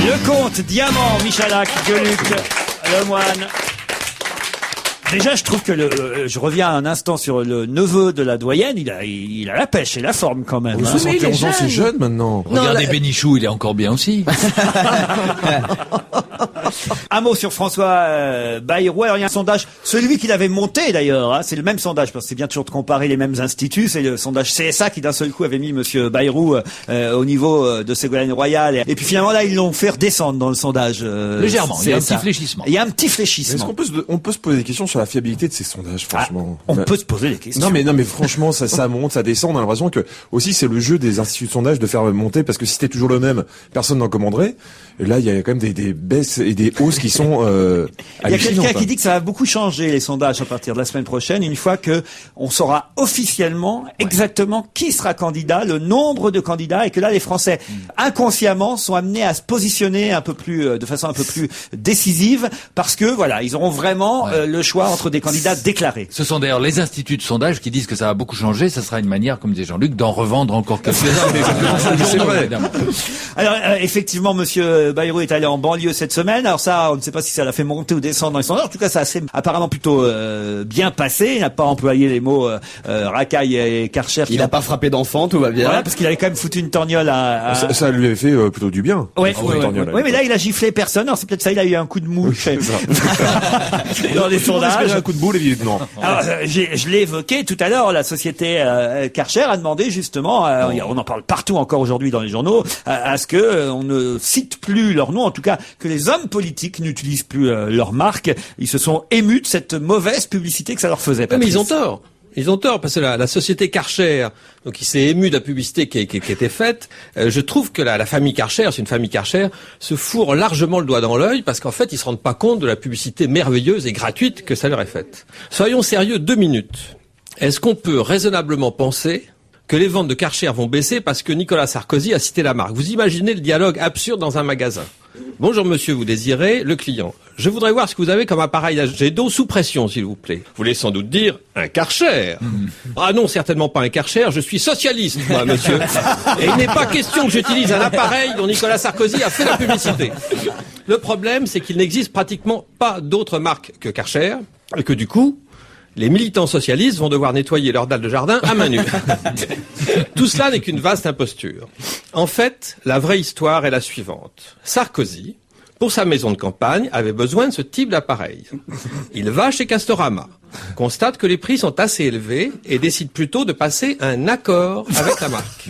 Le comte Diamant, Michalak, Gueuluc, Lemoine. Déjà, je trouve que je reviens un instant sur le neveu de la doyenne, il a la pêche et la forme quand même. 71 ans, c'est jeune maintenant. Regardez Bénichou, il est encore bien aussi. Un mot sur François Bayrou. Alors, il y a un sondage, celui qu'il avait monté d'ailleurs, hein, c'est le même sondage, parce que c'est bien toujours de comparer les mêmes instituts, c'est le sondage CSA qui d'un seul coup avait mis monsieur Bayrou au niveau de Ségolène Royal. Et puis finalement là, ils l'ont fait redescendre dans le sondage. Légèrement, il y a un petit fléchissement. Il y a un petit fléchissement. Est-ce qu'on peut se poser des questions sur la fiabilité de ces sondages, franchement? On peut se poser des questions. Non mais franchement, ça monte, ça descend. On a l'impression que aussi c'est le jeu des instituts de sondage de faire monter, parce que si c'était toujours le même, personne n'en commanderait. Et là, il y a quand même des baisses et des hausses qui sont il y a quelqu'un qui dit que ça va beaucoup changer les sondages à partir de la semaine prochaine, une fois que on saura officiellement exactement qui sera candidat, le nombre de candidats, et que là les Français inconsciemment sont amenés à se positionner un peu plus de façon un peu plus décisive, parce que voilà, ils auront vraiment le choix entre des candidats déclarés. Ce sont d'ailleurs les instituts de sondage qui disent que ça va beaucoup changer. Ça sera une manière, comme disait Jean-Luc, d'en revendre encore quelques-uns. C'est vrai. Alors effectivement, monsieur Bayrou est allé en banlieue cette semaine. Alors ça, on ne sait pas si ça l'a fait monter ou descendre dans les sondages. En tout cas, ça s'est apparemment plutôt bien passé. Il n'a pas employé les mots racaille et Karcher. Il n'a pas frappé d'enfant, tout va bien. Voilà, parce qu'il avait quand même foutu une torgnole à... Ça lui avait fait plutôt du bien. Oui, mais là, il a giflé personne. Alors c'est peut-être ça, il a eu un coup de mou dans les sondages. Un coup de boule, évidemment. Alors, je l'ai évoqué tout à l'heure, la société Karcher a demandé justement, on en parle partout encore aujourd'hui dans les journaux, à ce que on ne cite plus leur nom, en tout cas que les hommes politiques n'utilisent plus leur marque. Ils se sont émus de cette mauvaise publicité que ça leur faisait. Mais ils ont tort. Ils ont tort, parce que la société Karcher, donc il s'est ému de la publicité qui était faite. Je trouve que la famille Karcher, c'est une famille Karcher, se fourre largement le doigt dans l'œil, parce qu'en fait, ils se rendent pas compte de la publicité merveilleuse et gratuite que ça leur est faite. Soyons sérieux 2 minutes. Est-ce qu'on peut raisonnablement penser que les ventes de Karcher vont baisser parce que Nicolas Sarkozy a cité la marque? Vous imaginez le dialogue absurde dans un magasin. Bonjour monsieur, vous désirez le client. Je voudrais voir ce que vous avez comme appareil jet d'eau sous pression, s'il vous plaît. Vous voulez sans doute dire un Karcher. Ah non, certainement pas un Karcher, je suis socialiste, moi, monsieur. Et il n'est pas question que j'utilise un appareil dont Nicolas Sarkozy a fait la publicité. Le problème, c'est qu'il n'existe pratiquement pas d'autres marques que Karcher, et que du coup, les militants socialistes vont devoir nettoyer leurs dalles de jardin à main nue. Tout cela n'est qu'une vaste imposture. En fait, la vraie histoire est la suivante. Sarkozy, pour sa maison de campagne, avait besoin de ce type d'appareil. Il va chez Castorama, constate que les prix sont assez élevés et décide plutôt de passer un accord avec la marque.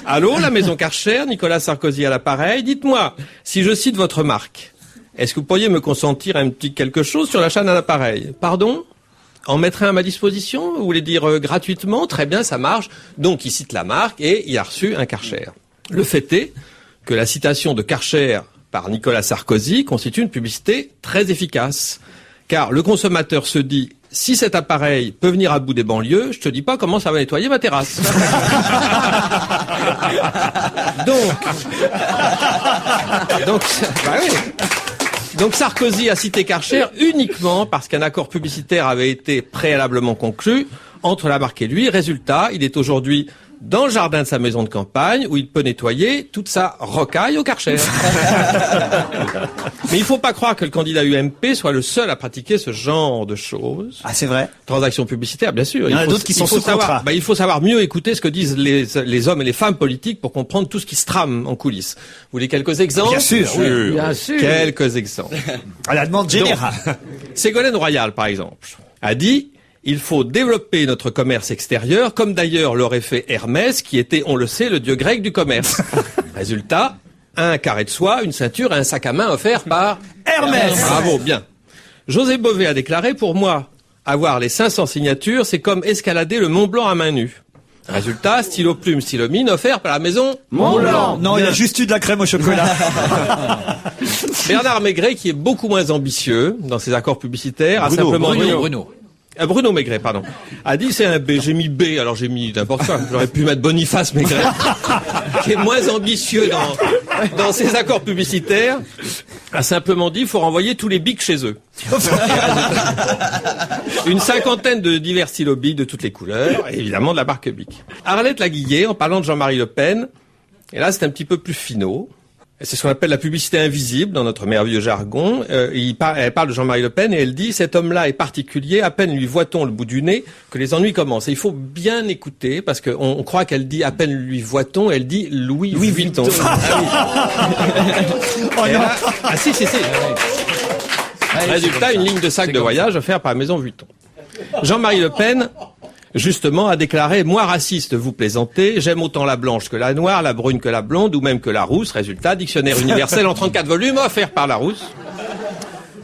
Allô, la maison Karcher, Nicolas Sarkozy à l'appareil, dites-moi, si je cite votre marque, est-ce que vous pourriez me consentir un petit quelque chose sur l'achat d'un appareil? Pardon? En mettre un à ma disposition? Vous voulez dire gratuitement? Très bien, ça marche. Donc, il cite la marque et il a reçu un Karcher. Le fait est que la citation de Karcher par Nicolas Sarkozy constitue une publicité très efficace. Car le consommateur se dit, si cet appareil peut venir à bout des banlieues, je te dis pas comment ça va nettoyer ma terrasse. Donc Sarkozy a cité Karcher uniquement parce qu'un accord publicitaire avait été préalablement conclu entre la marque et lui. Résultat, il est aujourd'hui dans le jardin de sa maison de campagne où il peut nettoyer toute sa rocaille au Karcher. Mais il faut pas croire que le candidat UMP soit le seul à pratiquer ce genre de choses. Ah, c'est vrai. Transactions publicitaires, bien sûr. Il y en a d'autres qui sont sous contrat. Il faut savoir mieux écouter ce que disent les hommes et les femmes politiques pour comprendre tout ce qui se trame en coulisses. Vous voulez quelques exemples? Bien sûr. Oui. Bien sûr. Quelques exemples. À la demande générale. Donc, Ségolène Royal, par exemple, a dit: il faut développer notre commerce extérieur, comme d'ailleurs l'aurait fait Hermès, qui était, on le sait, le dieu grec du commerce. Résultat, un carré de soie, une ceinture et un sac à main offert par Hermès. Bravo, bien. José Bové a déclaré: pour moi, avoir les 500 signatures, c'est comme escalader le Mont Blanc à main nue. Résultat, stylo plume, stylo mine offert par la maison Mont-Blanc. Non, il a juste eu de la crème au chocolat. Bernard Maigret, qui est beaucoup moins ambitieux dans ses accords publicitaires, a simplement dit... Bruno Maigret, pardon, a dit c'est un B. J'ai mis B, alors j'ai mis n'importe quoi. J'aurais pu mettre Boniface Maigret, qui est moins ambitieux dans ses accords publicitaires, a simplement dit il faut renvoyer tous les bics chez eux. Une cinquantaine de divers stylos bics de toutes les couleurs, et évidemment de la marque Bic. Arlette Laguillet, en parlant de Jean-Marie Le Pen, et là c'est un petit peu plus finot. C'est ce qu'on appelle la publicité invisible dans notre merveilleux jargon. Elle parle de Jean-Marie Le Pen et elle dit: cet homme-là est particulier, à peine lui voit-on le bout du nez que les ennuis commencent. Et il faut bien écouter parce qu'on croit qu'elle dit à peine lui voit-on, elle dit Louis Vuitton. Si. Résultat, une ligne de sac de voyage offerte par la maison Vuitton. Jean-Marie Le Pen, justement, a déclaré: moi raciste, vous plaisantez, j'aime autant la blanche que la noire, la brune que la blonde, ou même que la rousse. Résultat, dictionnaire universel en 34 volumes offert par la rousse.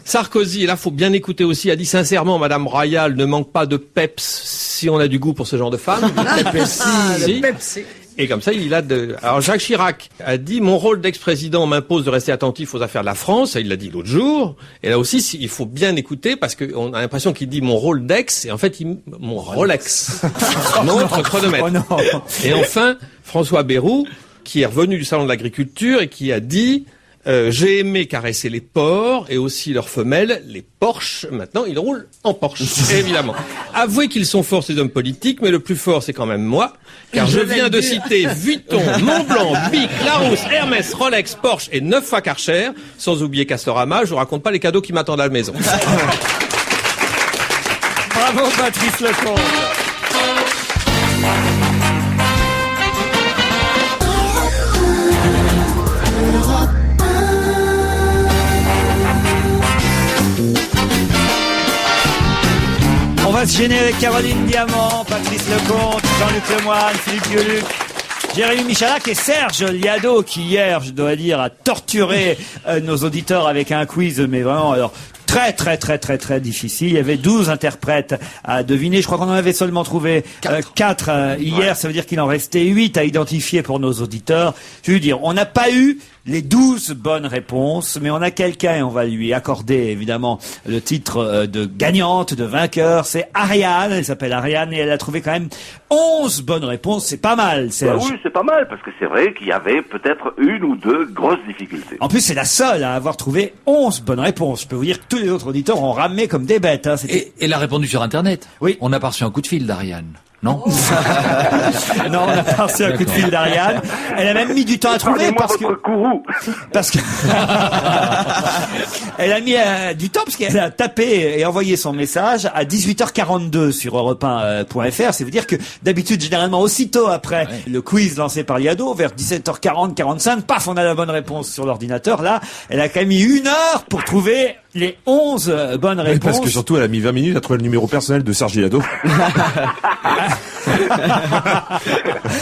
Sarkozy, et là faut bien écouter aussi, a dit sincèrement: Madame Royal ne manque pas de peps si on a du goût pour ce genre de femme. Pepsi. Et comme ça, il a de... Alors Jacques Chirac a dit: mon rôle d'ex-président m'impose de rester attentif aux affaires de la France. Il l'a dit l'autre jour. Et là aussi, il faut bien écouter parce qu'on a l'impression qu'il dit mon rôle d'ex, et en fait, mon Rolex. Notre chronomètre. Oh non. Et enfin, François Bayrou, qui est revenu du salon de l'agriculture et qui a dit: j'ai aimé caresser les porcs et aussi leurs femelles, les Porsche. Maintenant, ils roulent en Porsche, évidemment. Avouez qu'ils sont forts, ces hommes politiques, mais le plus fort, c'est quand même moi. Car je viens de citer Vuitton, Montblanc, Bic, Larousse, Hermès, Rolex, Porsche et 9 fois Karcher, sans oublier Castorama. Je vous raconte pas les cadeaux qui m'attendent à la maison. Bravo, Patrice Lecomte. On va se gêner avec Caroline Diamant, Patrice Lecomte, Jean-Luc Lemoyne, Philippe Gueluc, Jérémy Michalak et Serge Liado, qui hier, je dois dire, a torturé nos auditeurs avec un quiz, mais vraiment, alors, très difficile. Il y avait 12 interprètes à deviner. Je crois qu'on en avait seulement trouvé 4 hier. Ça veut dire qu'il en restait 8 à identifier pour nos auditeurs. Je veux dire, on n'a pas eu les 12 bonnes réponses, mais on a quelqu'un et on va lui accorder évidemment le titre de gagnante, de vainqueur. C'est Ariane, elle s'appelle Ariane et elle a trouvé quand même 11 bonnes réponses. C'est pas mal, Serge. Oui, c'est pas mal, parce que c'est vrai qu'il y avait peut-être une ou deux grosses difficultés. En plus, c'est la seule à avoir trouvé 11 bonnes réponses. Je peux vous dire que tous les autres auditeurs ont ramé comme des bêtes. Hein. Et elle a répondu sur Internet. Oui. On a pas reçu un coup de fil d'Ariane. Non. Non, on a pas reçu un coup de fil d'Ariane. Elle a même mis du temps à trouver parce que elle a mis du temps parce qu'elle a tapé et envoyé son message à 18h42 sur europe1.fr. C'est vous dire que d'habitude, généralement, aussitôt après le quiz lancé par Liado, vers 17h40, 45, paf, on a la bonne réponse sur l'ordinateur. Là, elle a quand même mis 1 heure pour trouver les 11 bonnes réponses. Parce que surtout, elle a mis 20 minutes à trouver le numéro personnel de Serge Liado.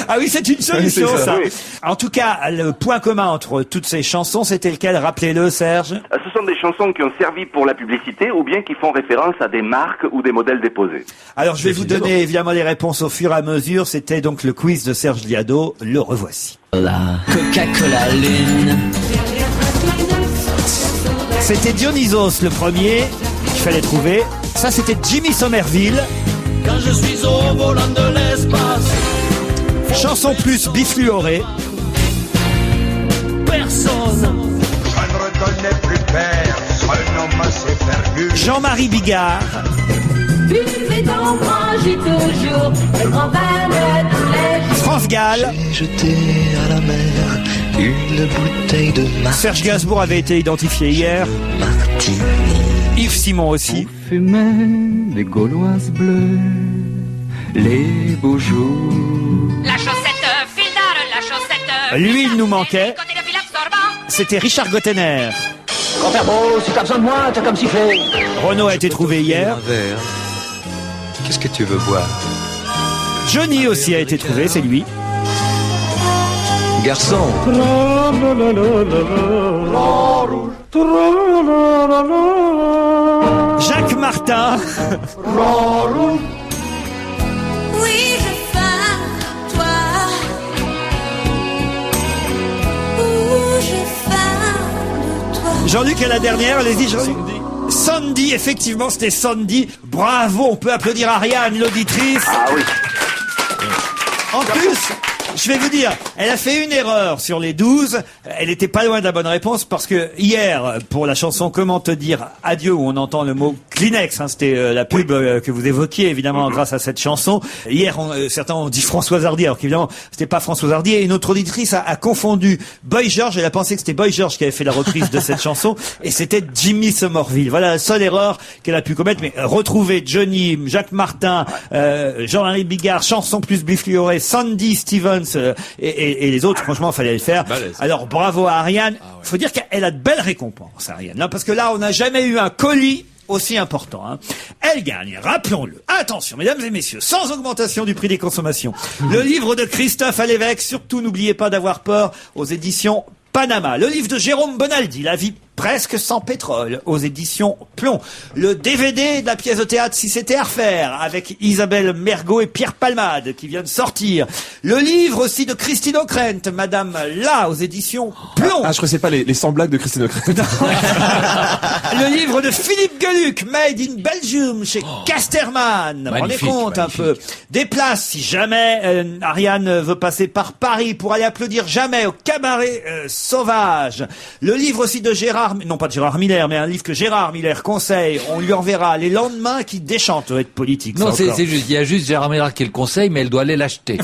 Ah oui, c'est une solution, oui, ça. Oui. En tout cas, le point commun entre toutes ces chansons, c'était lequel? Rappelez-le, Serge. Ce sont des chansons qui ont servi pour la publicité ou bien qui font référence à des marques ou des modèles déposés. Alors, je vais vous donner évidemment les réponses au fur et à mesure. C'était donc le quiz de Serge Liado. Le revoici. La Coca-Cola Lune. C'était Dionysos le premier qu'il fallait trouver. Ça, c'était Jimmy Somerville. Quand je suis au volant de l'espace. Chanson plus bifluorée. Personne. Je ne reconnais plus personne, c'est perdu. Jean-Marie Bigard. Buvez donc, mangez toujours le grand vin de tous les jours. France Gall. J'ai jeté à la mer une bouteille de martini. Serge Gainsbourg avait été identifié hier. Martini. Yves Simon aussi. On fumait les Gauloises bleues, les beaux jours. La chaussette finale, la chaussette. Lui, il nous manquait. C'était Richard Gottener. Grand-père Beau, si t'as besoin de moi, t'as comme siffler. Renaud a été trouvé hier. Qu'est-ce que tu veux boire? Johnny aussi a été trouvé, c'est lui. Garçon. Jacques Martin. Oui, je faim, toi. J'ai faim de toi. Jean-Luc est la dernière, allez-y Jean-Luc. Sandy, effectivement c'était Sandy. Bravo, on peut applaudir Ariane, l'auditrice. Ah oui. En plus, je vais vous dire, elle a fait une erreur sur les 12. Elle était pas loin de la bonne réponse parce que hier, pour la chanson Comment te dire adieu, où on entend le mot Kleenex, hein, c'était la pub que vous évoquiez évidemment grâce à cette chanson. Hier, certains ont dit Françoise Hardy, alors qu'évidemment, c'était pas Françoise Hardy. Et une autre auditrice a confondu Boy George. Elle a pensé que c'était Boy George qui avait fait la reprise de cette chanson, et c'était Jimmy Somerville. Voilà la seule erreur qu'elle a pu commettre. Mais retrouver Johnny, Jacques Martin, Jean-Marie Bigard, chanson plus bifluorée, Sandy Stevens et les autres, franchement, fallait le faire. Alors bravo à Ariane. Faut dire qu'elle a de belles récompenses, Ariane, hein, parce que là, on n'a jamais eu un colis aussi important. Hein. Elle gagne, rappelons-le. Attention, mesdames et messieurs, sans augmentation du prix des consommations. Le livre de Christophe Alévêque, surtout n'oubliez pas d'avoir peur, aux éditions Panama. Le livre de Jérôme Bonaldi, La vie presque sans pétrole, aux éditions Plomb. Le DVD de la pièce de théâtre Si c'était à refaire, avec Isabelle Mergot et Pierre Palmade, qui vient de sortir. Le livre aussi de Christine O'Krent, Madame là, aux éditions Plomb. Ah, je connaissais pas les 100 blagues de Christine O'Krent. Le livre de Philippe Gueluc, Made in Belgium, chez Casterman. Rendez compte un peu. Des places, si jamais Ariane veut passer par Paris pour aller applaudir Jamais au cabaret sauvage. Le livre aussi de non pas de Gérard Miller, mais un livre que Gérard Miller conseille. On lui enverra Les lendemains qui déchantent être politique. Non, c'est juste, il y a juste Gérard Miller qui le conseille, mais elle doit aller l'acheter.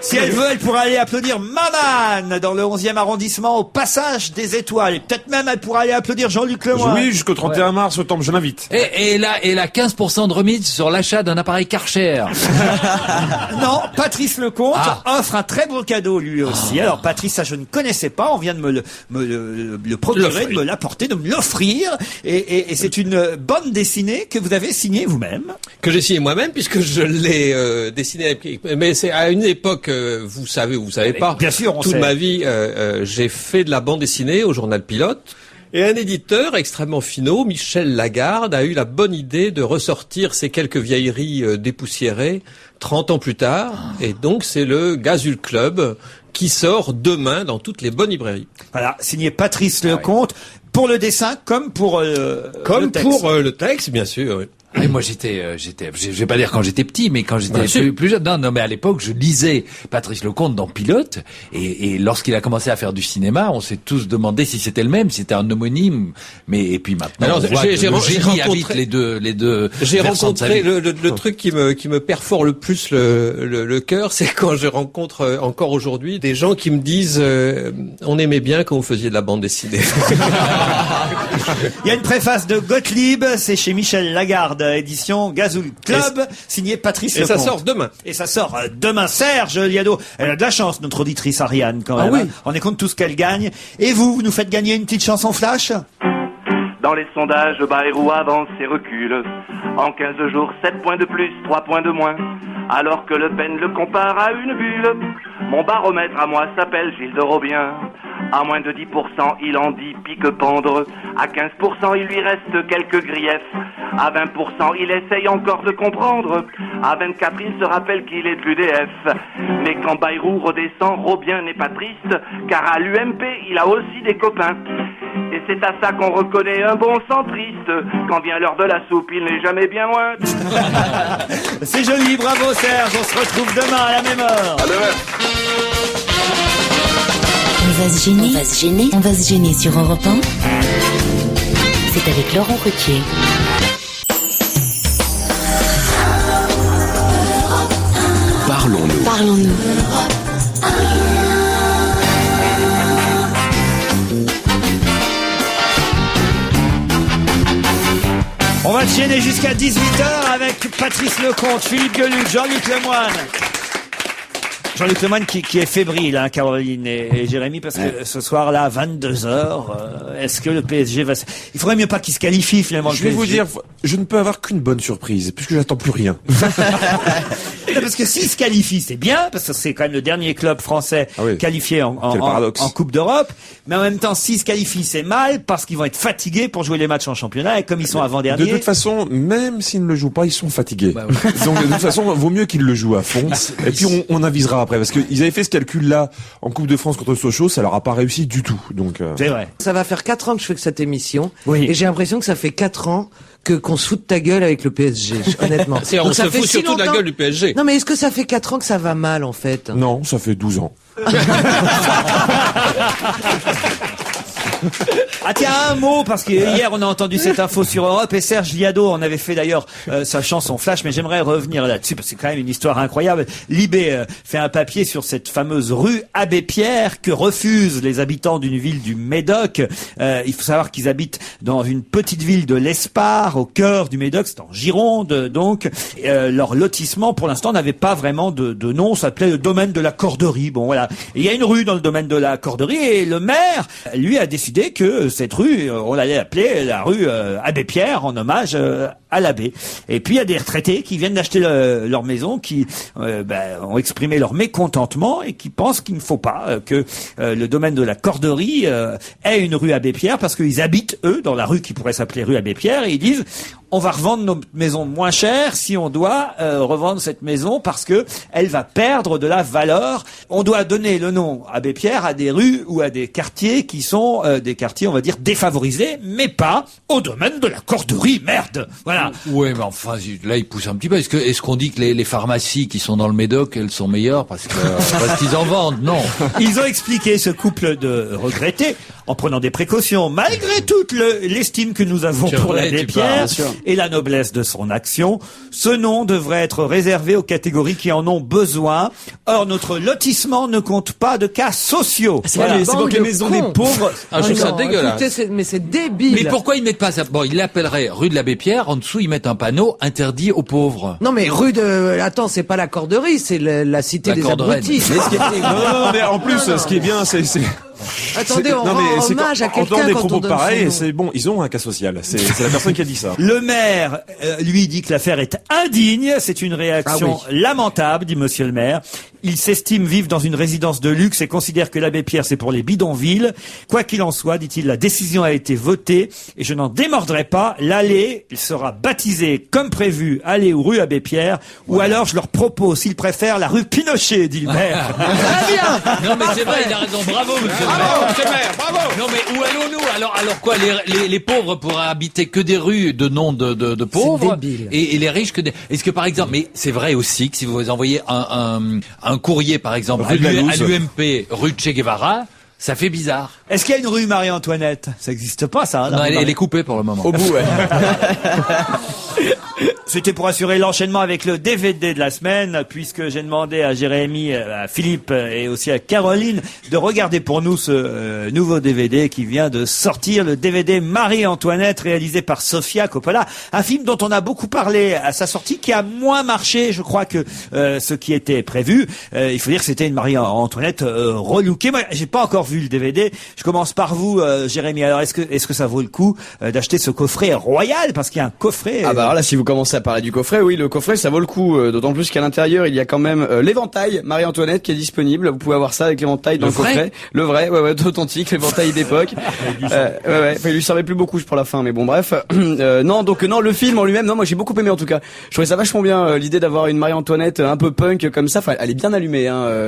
Si elle veut, elle pourra aller applaudir Maman dans le 11e arrondissement au Passage des Étoiles. Et peut-être même elle pourra aller applaudir Jean-Luc Lemoyne. Oui, jusqu'au 31 mars, autant, je l'invite. Et là, 15% de remise sur l'achat d'un appareil Karcher. Non, Patrice Lecomte offre un très beau cadeau lui aussi. Alors Patrice, ça je ne connaissais pas, on vient de me le procurer, de me l'apporter, de me l'offrir. Et c'est une bande dessinée que vous avez signée vous-même. Que j'ai signée moi-même puisque je l'ai dessinée. Mais c'est à une époque, vous savez pas. Bien sûr, on toute sait. ma vie, j'ai fait de la bande dessinée au journal Pilote. Et un éditeur extrêmement finaud, Michel Lagarde, a eu la bonne idée de ressortir ces quelques vieilleries dépoussiérées 30 ans plus tard. Et donc, c'est le Gazul Club qui sort demain dans toutes les bonnes librairies. Voilà, signé Patrice Lecomte. Pour le dessin, comme pour le texte. Le texte, bien sûr, oui. Et moi je vais pas dire quand j'étais petit, mais quand j'étais plus jeune. Non, mais à l'époque, je lisais Patrice Lecomte dans Pilote, et lorsqu'il a commencé à faire du cinéma, on s'est tous demandé si c'était le même, si c'était un homonyme. Et puis maintenant, alors, on voit que le génie habite les deux. J'ai rencontré le truc qui me perfore le plus le cœur, c'est quand je rencontre encore aujourd'hui des gens qui me disent on aimait bien quand vous faisiez de la bande dessinée. Il y a une préface de Gottlieb, c'est chez Michel Lagarde, édition Gazul Club, signé Patrice Lecomte. Et ça sort demain. Et ça sort demain. Serge Liado, elle a de la chance, notre auditrice Ariane, quand même. Oui. Hein. On est compte tout ce qu'elle gagne. Et vous nous faites gagner une petite chanson flash? Dans les sondages, Bayrou avance et recule. En 15 jours, 7 points de plus, 3 points de moins. Alors que Le Pen le compare à une bulle. Mon baromètre à moi s'appelle Gilles de Robien. À moins de 10%, il en dit pique-pendre. À 15%, il lui reste quelques griefs. À 20%, il essaye encore de comprendre. À 24, il se rappelle qu'il est plus DF. Mais quand Bayrou redescend, Robien n'est pas triste, car à l'UMP, il a aussi des copains. Et c'est à ça qu'on reconnaît un bon centriste. Quand vient l'heure de la soupe, il n'est jamais bien loin. C'est joli, bravo Serge, on se retrouve demain à la même heure. On va se gêner, on va se gêner sur Europe 1. C'est avec Laurent Ruquier. Parlons-nous. On va se gêner jusqu'à 18h avec Patrice Lecomte, Philippe Gueluc, Jean-Luc Lemoyne. Jean-Luc Lemoyne qui est fébrile, hein, Caroline et Jérémy, parce que ce soir-là, à 22h, est-ce que le PSG va... Il faudrait mieux pas qu'il se qualifie, finalement, Je vais vous dire, je ne peux avoir qu'une bonne surprise, puisque j'attends plus rien. Parce que s'il se qualifie, c'est bien, parce que c'est quand même le dernier club français qualifié en Coupe d'Europe. Mais en même temps, s'il se qualifie, c'est mal, parce qu'ils vont être fatigués pour jouer les matchs en championnat, et comme ils sont avant-derniers... De toute façon, même s'ils ne le jouent pas, ils sont fatigués. Donc, de toute façon, vaut mieux qu'ils le jouent à fond. Et puis, on avisera après, parce qu'ils avaient fait ce calcul-là en Coupe de France contre Sochaux, ça leur a pas réussi du tout. Donc, c'est vrai. Ça va faire 4 ans que je fais cette émission, et j'ai l'impression que ça fait 4 ans qu'on se fout de ta gueule avec le PSG, honnêtement. On se fout surtout de la gueule du PSG. Non, mais est-ce que ça fait 4 ans que ça va mal, en fait? Non, ça fait 12 ans. Ah tiens, un mot, parce que hier on a entendu cette info sur Europe et Serge Liado en avait fait d'ailleurs sa chanson Flash, mais j'aimerais revenir là-dessus parce que c'est quand même une histoire incroyable. Libé fait un papier sur cette fameuse rue Abbé Pierre que refusent les habitants d'une ville du Médoc. Il faut savoir qu'ils habitent dans une petite ville de l'Espare, au cœur du Médoc, c'est en Gironde donc. Leur lotissement pour l'instant n'avait pas vraiment de nom, ça s'appelait le domaine de la Corderie. Bon voilà, il y a une rue dans le domaine de la Corderie et le maire, lui, a décidé que cette rue, on l'allait appeler la rue Abbé Pierre en hommage à l'abbé. Et puis il y a des retraités qui viennent d'acheter leur maison, qui ont exprimé leur mécontentement et qui pensent qu'il ne faut pas que le domaine de la Corderie ait une rue Abbé Pierre parce qu'ils habitent eux dans la rue qui pourrait s'appeler rue Abbé Pierre et ils disent on va revendre nos maisons moins chères si on doit revendre cette maison parce que elle va perdre de la valeur. On doit donner le nom Abbé Pierre à des rues ou à des quartiers qui sont des quartiers, on va dire, défavorisés, mais pas au domaine de la Corderie, merde. Voilà. Ouais, mais enfin, là, il pousse un petit peu. Est-ce qu'on dit que les pharmacies qui sont dans le Médoc, elles sont meilleures parce qu'ils en vendent? Non. Ils ont expliqué ce couple de regrettés en prenant des précautions, malgré toute l'estime que nous avons pour l'Abbé Pierre et la noblesse de son action. Ce nom devrait être réservé aux catégories qui en ont besoin. Or, notre lotissement ne compte pas de cas sociaux. C'est pour que les maisons des pauvres. Je trouve ça dégueulasse. Écoutez, mais c'est débile. Mais pourquoi ils mettent pas ça? Bon, ils l'appelleraient rue de l'Abbé Pierre. En dessous, ils mettent un panneau interdit aux pauvres. Non, mais rue de... Attends, c'est pas la Corderie, c'est la cité des abrutis. Non, mais en plus, ce qui est bien, c'est... Attendez, on rend hommage à quelqu'un des quand propos on donne pareils, son nom. c'est bon, ils ont un cas social. C'est la personne qui a dit ça. Le maire, lui, dit que l'affaire est indigne. C'est une réaction lamentable, dit monsieur le maire. Il s'estime vivre dans une résidence de luxe et considère que l'Abbé Pierre, c'est pour les bidonvilles. Quoi qu'il en soit, dit-il, la décision a été votée et je n'en démordrai pas. L'allée sera baptisée comme prévu, allée ou rue Abbé Pierre, ou alors je leur propose, s'ils préfèrent, la rue Pinochet, dit le maire. Très bien. Non, mais c'est vrai, il a raison. Bravo, monsieur le maire. Bravo. Non, mais où allons-nous? Alors quoi, les pauvres pourraient habiter que des rues de noms de pauvres. Et les riches que des... Est-ce que par exemple, mais c'est vrai aussi que si vous envoyez un courrier, par exemple, à l'UMP, rue Che Guevara, ça fait bizarre. Est-ce qu'il y a une rue Marie-Antoinette? Ça n'existe pas, ça. Hein, non, elle est coupée pour le moment. Au bout, ouais. C'était pour assurer l'enchaînement avec le DVD de la semaine, puisque j'ai demandé à Jérémy, à Philippe et aussi à Caroline de regarder pour nous ce nouveau DVD qui vient de sortir, le DVD Marie-Antoinette, réalisé par Sofia Coppola. Un film dont on a beaucoup parlé à sa sortie, qui a moins marché, je crois, que ce qui était prévu. Il faut dire que c'était une Marie-Antoinette relookée. Moi, j'ai pas encore vu le DVD. Je commence par vous, Jérémy. Alors, est-ce que ça vaut le coup d'acheter ce coffret royal? Parce qu'il y a un coffret... Ah bah alors là, si vous commencez ça parlait du coffret. Oui, le coffret, ça vaut le coup. D'autant plus qu'à l'intérieur, il y a quand même l'éventail Marie-Antoinette qui est disponible. Vous pouvez avoir ça avec l'éventail dans le coffret. Le vrai, ouais, authentique, l'éventail d'époque. Il lui servait plus beaucoup pour la fin, mais bon, bref. Non, le film en lui-même, non, moi j'ai beaucoup aimé en tout cas. Je trouvais ça vachement bien, l'idée d'avoir une Marie-Antoinette un peu punk comme ça. Enfin, elle est bien allumée,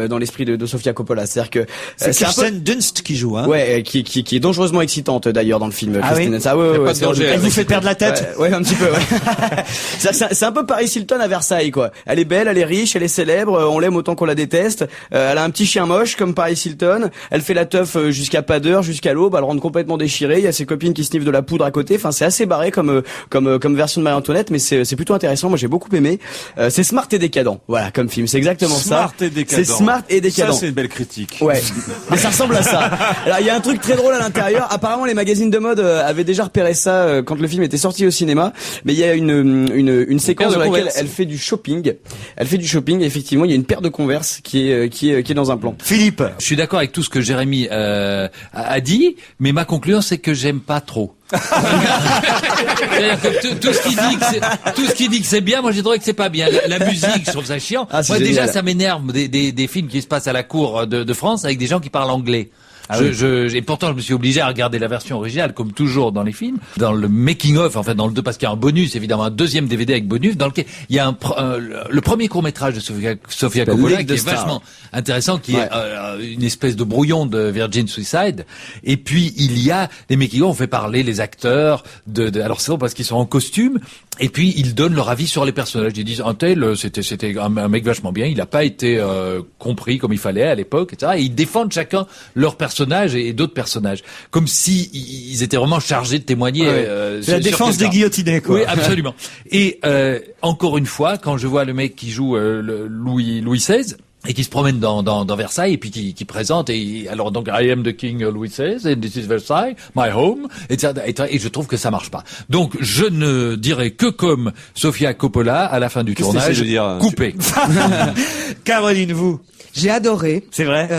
dans l'esprit de Sofia Coppola. C'est-à-dire que c'est Kirsten Dunst qui joue, hein. Ouais, qui est dangereusement excitante d'ailleurs dans le film. Ah oui. Elle vous fait perdre la tête. Ouais, un petit peu. Ouais. c'est un peu Paris Hilton à Versailles, quoi. Elle est belle, elle est riche, elle est célèbre. On l'aime autant qu'on la déteste. Elle a un petit chien moche comme Paris Hilton. Elle fait la teuf jusqu'à pas d'heure, jusqu'à l'aube. Elle rentre complètement déchirée. Il y a ses copines qui sniffent de la poudre à côté. Enfin, c'est assez barré comme version de Marie-Antoinette, mais c'est plutôt intéressant. Moi, j'ai beaucoup aimé. C'est smart et décadent. Voilà, comme film. C'est exactement smart ça. Et décadent. C'est smart et décadent. Ça, c'est une belle critique. Ouais. Mais ça ressemble à ça. Alors, il y a un truc très drôle à l'intérieur. Apparemment, les magazines de mode avaient déjà repéré ça quand le film était sorti au cinéma. Mais il y a une séquence dans laquelle elle fait du shopping. Elle fait du shopping. Et effectivement, il y a une paire de Converse qui est dans un plan. Philippe. Je suis d'accord avec tout ce que Jérémy a dit, mais ma conclusion, c'est que j'aime pas trop. C'est-à-dire que tout ce qui dit que c'est bien, moi j'ai trouvé que c'est pas bien. La musique, je trouve ça chiant. Moi déjà, ça m'énerve des films qui se passent à la cour de France avec des gens qui parlent anglais. Et pourtant, je me suis obligé à regarder la version originale, comme toujours dans les films. Dans le making-of, en fait, dans le 2, parce qu'il y a un bonus, évidemment, un deuxième DVD avec bonus, dans lequel il y a le premier court-métrage de Sofia Coppola, qui est vachement intéressant, qui est une espèce de brouillon de Virgin Suicide. Et puis, il y a des making-of, on fait parler les acteurs alors c'est bon parce qu'ils sont en costume, et puis ils donnent leur avis sur les personnages. Ils disent, un tel, c'était un mec vachement bien, il n'a pas été compris comme il fallait à l'époque, etc. Et ils défendent chacun leur personnage et d'autres personnages, comme si ils étaient vraiment chargés de témoigner. C'est la défense des guillotinés, quoi. Oui, absolument. Et encore une fois, quand je vois le mec qui joue Louis XVI et qui se promène dans Versailles et puis qui présente alors donc I am the King Louis XVI and this is Versailles, my home, etc. Et je trouve que ça marche pas. Donc je ne dirais que comme Sofia Coppola à la fin du tournage, coupé. Caroline, vous? J'ai adoré. C'est vrai.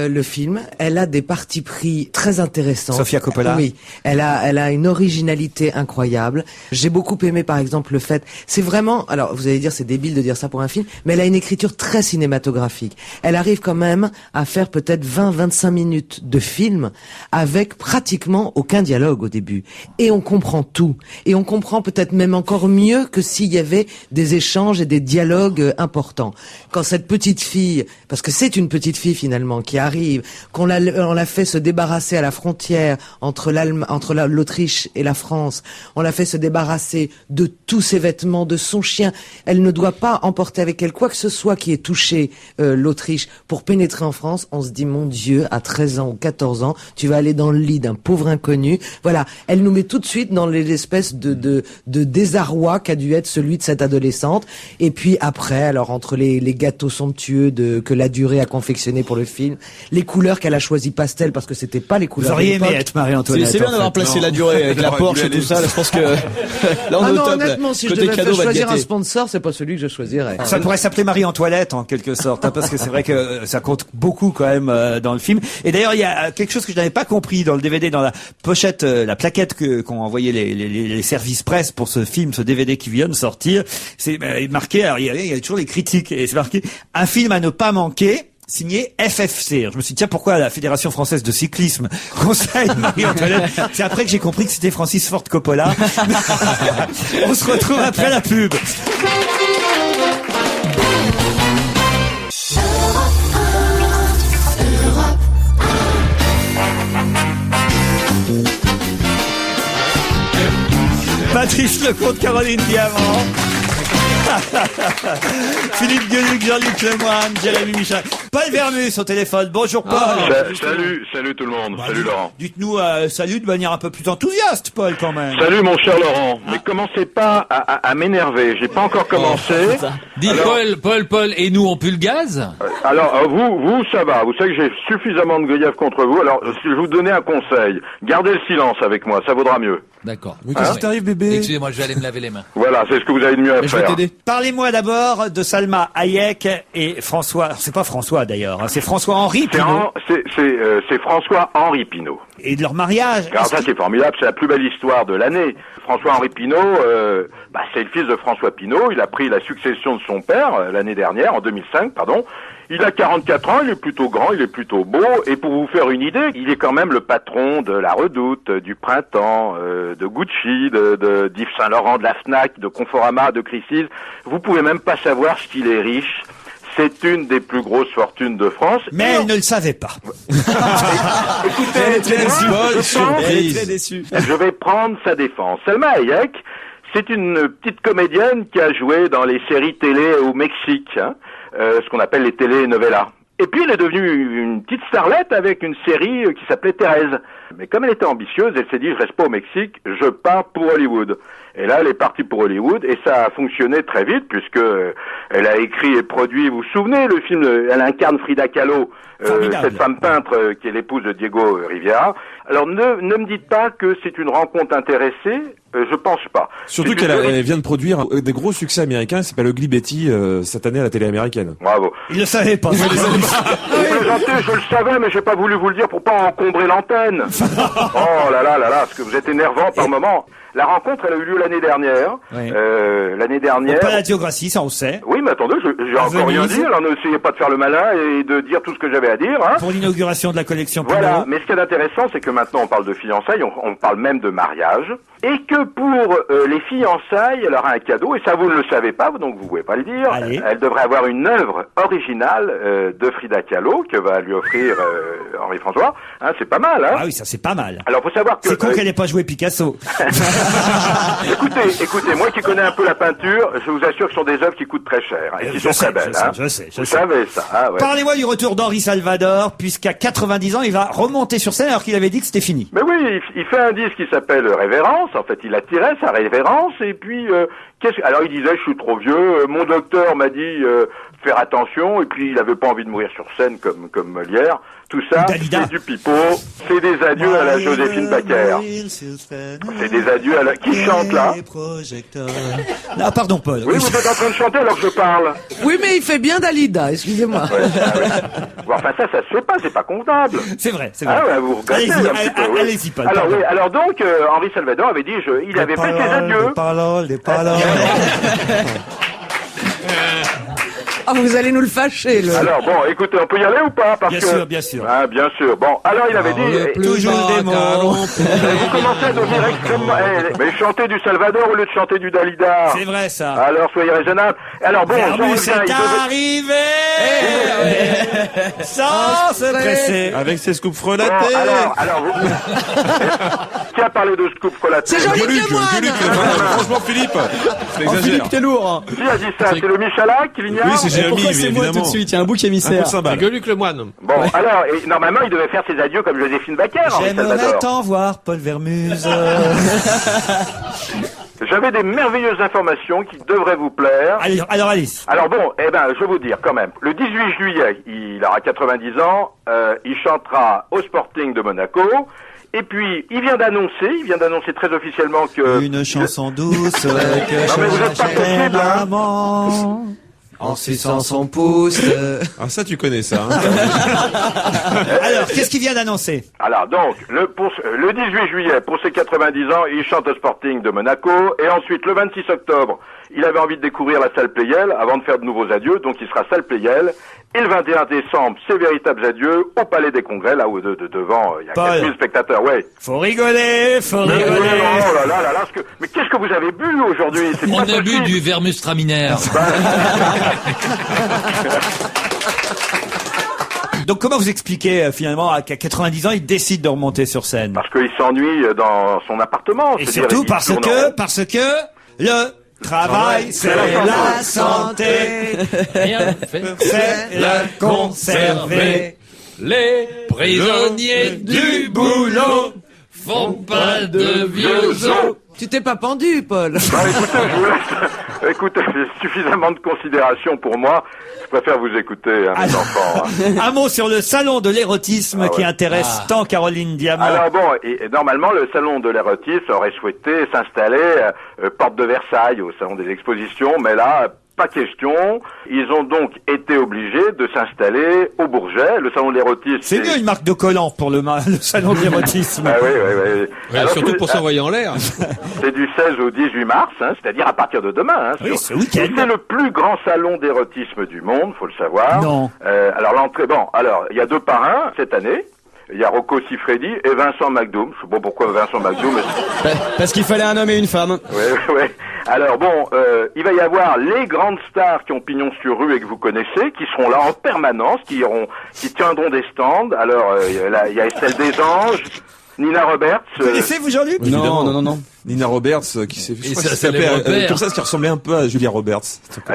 Le film. Elle a des partis pris très intéressants. Sofia Coppola. Oui. Elle a une originalité incroyable. J'ai beaucoup aimé, par exemple, le fait, c'est vraiment, alors, vous allez dire, c'est débile de dire ça pour un film, mais elle a une écriture très cinématographique. Elle arrive quand même à faire peut-être 20-25 minutes de film avec pratiquement aucun dialogue au début. Et on comprend tout. Et on comprend peut-être même encore mieux que s'il y avait des échanges et des dialogues importants. Quand cette petite fille, parce que c'est une petite fille finalement qui arrive, on l'a fait se débarrasser à la frontière entre l'Autriche et la France. On l'a fait se débarrasser de tous ses vêtements, de son chien. Elle ne doit pas emporter avec elle quoi que ce soit qui ait touché l'Autriche pour pénétrer en France. On se dit, mon Dieu, à 13 ans ou 14 ans, tu vas aller dans le lit d'un pauvre inconnu. Voilà, elle nous met tout de suite dans l'espèce de désarroi qu'a dû être celui de cette adolescente. Et puis après, alors entre les gâteaux somptueux que la durée à confectionner pour le film, les couleurs qu'elle a choisi pastel parce que c'était pas les couleurs. Vous auriez aimé être Marie-Antoinette. C'est bien d'avoir placé la durée avec la Porsche et tout ça. Là, je pense que là on est au top. Honnêtement, si je devais choisir un sponsor, c'est pas celui que je choisirais. Ça pourrait s'appeler Marie-Antoinette en quelque sorte, hein, parce que c'est vrai que ça compte beaucoup quand même dans le film. Et d'ailleurs, il y a quelque chose que je n'avais pas compris dans le DVD, dans la pochette, la plaquette qu'ont envoyé les services presse pour ce film, ce DVD qui vient de sortir. C'est marqué. Alors il y a toujours les critiques et c'est marqué un film à ne pas manquer. Signé FFC. Alors, je me suis dit, tiens, pourquoi la Fédération Française de Cyclisme conseille Marie-Antoinette? C'est après que j'ai compris que c'était Francis Ford Coppola. On se retrouve après la pub. Patrice Lecomte, Caroline Diamant. Philippe Gueluc, Jean-Luc Lemoyne, Jérémy Michel, Paul Vermus au téléphone. Bonjour Paul. Salut tout le monde. Salut Laurent. Dites-nous salut de manière un peu plus enthousiaste, Paul, quand même. Salut mon cher Laurent. Mais commencez pas à m'énerver. J'ai pas encore commencé. Dis Paul, et nous on pue le gaz? Alors vous ça va. Vous savez que j'ai suffisamment de griefs contre vous. Alors si je vous donnais un conseil, gardez le silence avec moi, ça vaudra mieux. D'accord. Mais qu'est-ce qui t'arrive, bébé? Excusez-moi, je vais aller me laver les mains. Voilà, c'est ce que vous avez de mieux à faire. Je vais t'aider. Parlez-moi d'abord de Salma Hayek et François. C'est pas François d'ailleurs, hein, c'est François-Henri Pinault. C'est François-Henri Pinault. Et de leur mariage. Alors ça c'est formidable, c'est la plus belle histoire de l'année. François-Henri Pinault, c'est le fils de François Pinault, il a pris la succession de son père l'année dernière, en 2005, pardon. Il a 44 ans, il est plutôt grand, il est plutôt beau, et pour vous faire une idée, il est quand même le patron de la Redoute, du Printemps, de Gucci, de d'Yves Saint Laurent, de la Fnac, de Conforama, de Christie's. Vous pouvez même pas savoir ce qu'il est riche. C'est une des plus grosses fortunes de France. Mais elle ne le savait pas. Écoutez, elle est très déçue. Je vais prendre sa défense. Selma Hayek, c'est une petite comédienne qui a joué dans les séries télé au Mexique, ce qu'on appelle les telenovelas. Et puis elle est devenue une petite starlette avec une série qui s'appelait Thérèse. Mais comme elle était ambitieuse, elle s'est dit, je reste pas au Mexique, je pars pour Hollywood. Et là, elle est partie pour Hollywood, et ça a fonctionné très vite, puisque elle a écrit et produit, vous vous souvenez, le film, elle incarne Frida Kahlo, cette femme peintre qui est l'épouse de Diego Rivera. Alors ne me dites pas que c'est une rencontre intéressée, je pense pas. Surtout qu'elle vient de produire des gros succès américains, c'est pas le Ugly Betty cette année à la télé américaine. Bravo. Il le savait pas. Je le savais, mais j'ai pas voulu vous le dire pour pas encombrer l'antenne. Oh là là là là, parce que vous êtes énervant par moment. La rencontre, elle a eu lieu l'année dernière. Oui. L'année dernière. Pas la Diogracie, ça on sait. Oui, mais attendez, j'ai encore rien dit. Alors n'essayez pas de faire le malin et de dire tout ce que j'avais à dire. Hein. Pour l'inauguration de la collection Pinault. Voilà, mais ce qui est intéressant, c'est que maintenant on parle de fiançailles, on parle même de mariage. Et que pour les fiançailles, elle aura un cadeau, et ça vous ne le savez pas, donc vous pouvez pas le dire. Allez. Elle devrait avoir une œuvre originale de Frida Kahlo que va lui offrir Henri François. Hein, c'est pas mal, hein. Ah oui, ça c'est pas mal. Alors faut savoir que c'est con qu'elle ait pas joué Picasso. Écoutez, moi qui connais un peu la peinture, je vous assure que ce sont des œuvres qui coûtent très cher et qui sont très belles. Je sais. Vous savez ça. Ah, ouais. Parlez-moi du retour d'Henri Salvador, puisqu'à 90 ans, il va remonter sur scène alors qu'il avait dit que c'était fini. Mais oui, il fait un disque qui s'appelle Révérence. En fait, il attirait sa révérence et puis alors il disait, je suis trop vieux. Mon docteur m'a dit faire attention, et puis il avait pas envie de mourir sur scène comme Molière. Tout ça, c'est du pipeau, c'est des adieux à la Joséphine Baker. C'est des adieux à la... Qui chante là? Ah pardon Paul. Oui, vous êtes en train de chanter alors que je parle. Oui, mais il fait bien Dalida, excusez-moi. Ouais, bon, enfin ça se fait pas, c'est pas convenable. C'est vrai. Ah ouais, vous regardez un petit peu. Oui. Allez-y Paul. Alors oui, alors donc Henri Salvador avait dit, il avait fait ses adieux. Des paroles. Ah, vous allez nous le fâcher, le... Alors bon, écoutez, on peut y aller ou pas? Bien sûr. Ah, bien sûr. Bon, alors il avait dit... Toujours des mots. Vous commencez à devenir extrêmement... mais chantez du Salvador au lieu de chanter du Dalida. C'est vrai ça. Alors soyez raisonnable. Alors bon, c'est arrivé sans se presser. Avec ses scoops frelatés. Bon, alors qui a parlé de scoop frelaté? C'est Jean-Luc Lemoyne. Franchement, Philippe, t'exagères. Philippe, t'es lourd. Qui a dit ça? C'est le Michalak, Lignard? Oui, c'est Jérémy, Pourquoi c'est moi tout de suite? Il y a un bouc émissaire. Gueuluc Lemoine. Bon, alors, normalement, il devait faire ses adieux comme Joséphine Baker, Henri J'aimerais Salvador. t'en voir, Paul Vermuse. J'avais des merveilleuses informations qui devraient vous plaire. Allez, alors Alice. Alors bon, je vais vous dire quand même. Le 18 juillet, il aura 90 ans, il chantera au Sporting de Monaco. Et puis, il vient d'annoncer très officiellement que... Une chanson douce que mais vous êtes pas possible, hein. maman. En suçant son pouce. Ah ça tu connais ça. Hein. Alors, qu'est-ce qu'il vient d'annoncer? Alors donc, le 18 juillet, pour ses 90 ans, il chante au Sporting de Monaco. Et ensuite, le 26 octobre, il avait envie de découvrir la salle Pleyel avant de faire de nouveaux adieux. Donc il sera salle Pleyel. Et le 21 décembre, ses véritables adieux au Palais des Congrès, là où devant, il y a 4000 spectateurs. Ouais. Faut rigoler. Oh là là là là, mais qu'est-ce que vous avez bu aujourd'hui? On a bu du vermus traminaire. Donc comment vous expliquez finalement qu'à 90 ans il décide de remonter sur scène? Parce qu'il s'ennuie dans son appartement. Et surtout parce que le travail c'est la santé. Rien fait, c'est la conserver. Les prisonniers du boulot font pas de vieux os. Tu t'es pas pendu, Paul. Écoutez, je vous laisse. Écoutez, j'ai suffisamment de considération pour moi. Je préfère vous écouter, mes enfants. Un mot sur le salon de l'érotisme qui intéresse tant Caroline Diamant. Alors bon, et normalement, le salon de l'érotisme aurait souhaité s'installer porte de Versailles, au salon des expositions, mais là, pas question. Ils ont donc été obligés de s'installer au Bourget, le salon de l'érotisme. C'est mieux une marque de collant pour le salon de l'érotisme. Ah oui. Ouais, surtout pour s'envoyer en l'air. C'est du 16 au 18 mars, c'est-à-dire à partir de demain. Oui, ce week-end. C'est le plus grand salon d'érotisme du monde, faut le savoir. Non. Alors l'entrée, il y a 2 parrains cette année. Il y a Rocco Siffredi et Vincent McDoom. Je sais pas pourquoi Vincent McDoom. Parce qu'il fallait un homme et une femme. Oui. Alors il va y avoir les grandes stars qui ont pignon sur rue et que vous connaissez, qui seront là en permanence, qui tiendront des stands. Alors il y a Estelle Desanges, Nina Roberts. Connaissez-vous Jean-Luc? Non. Nina Roberts, qui s'est comme ça, ce qui ressemblait un peu à Julia Roberts.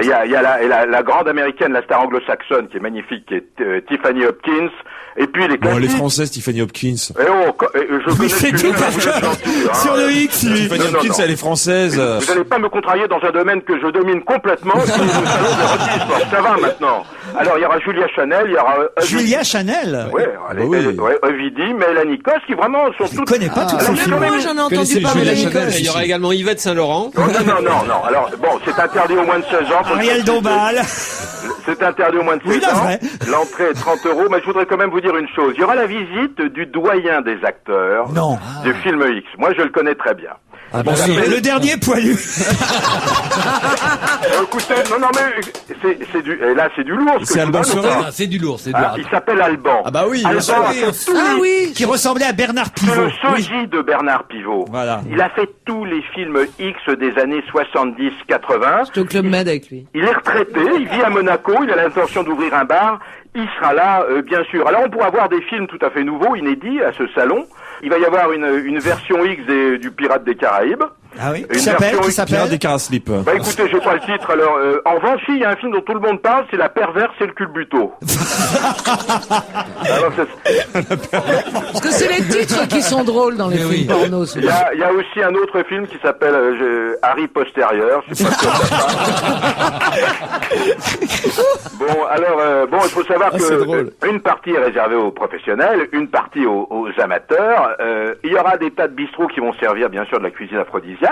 Il y a la grande américaine, la star anglo-saxonne, qui est magnifique, qui est Tiffany Hopkins. Et puis les classiques. Les Françaises, Tiffany Hopkins. Je connais sur le X, lui. Tiffany Hopkins, elle est française. Vous n'allez pas me contrarier dans un domaine que je domine complètement, c'est le salon d'érotisme. Ça va maintenant. Alors il y aura Julia Chanel, il y aura Julia Chanel. Ovidie, Mélanie Cos, qui vraiment sont toutes. Je connais pas toutes ces films. Moi, j'en ai entendu parler de Mélanie Cos. Il y aura également Yvette Saint-Laurent. Non. Alors c'est interdit au moins de 16 ans. Ariel Dombal. C'est interdit au moins de 16 ans. L'entrée est 30 €, mais je voudrais quand même vous dire une chose. Il y aura la visite du doyen des acteurs du film X. Moi, je le connais très bien. Le dernier poilu. Écoutez, mais c'est du lourd. C'est Alban Sorel. C'est du lourd. Il s'appelle Alban. Ah bah oui. Alban qui ressemblait à Bernard Pivot. C'est le sosie de Bernard Pivot. Voilà. Il a fait tous les films X des années 70-80. J'étais au Club Med avec lui. Il est retraité, il vit à Monaco, il a l'intention d'ouvrir un bar. Il sera là, bien sûr. Alors on pourra voir des films tout à fait nouveaux, inédits à ce salon. Il va y avoir une version X du Pirate des Caraïbes. Ah oui. Qui s'appelle Pirate des Caraslip. Écoutez, j'ai pas le titre. Alors, en revanche, il y a un film dont tout le monde parle, c'est La Perverse et le Culbuto. Parce que c'est les titres qui sont drôles dans les films porno. Il y a aussi un autre film qui s'appelle Harry Postérieur. Je sais pas ce que ça il faut savoir que une partie est réservée aux professionnels, une partie aux amateurs. Il y aura des tas de bistrots qui vont servir, bien sûr, de la cuisine aphrodisiaque.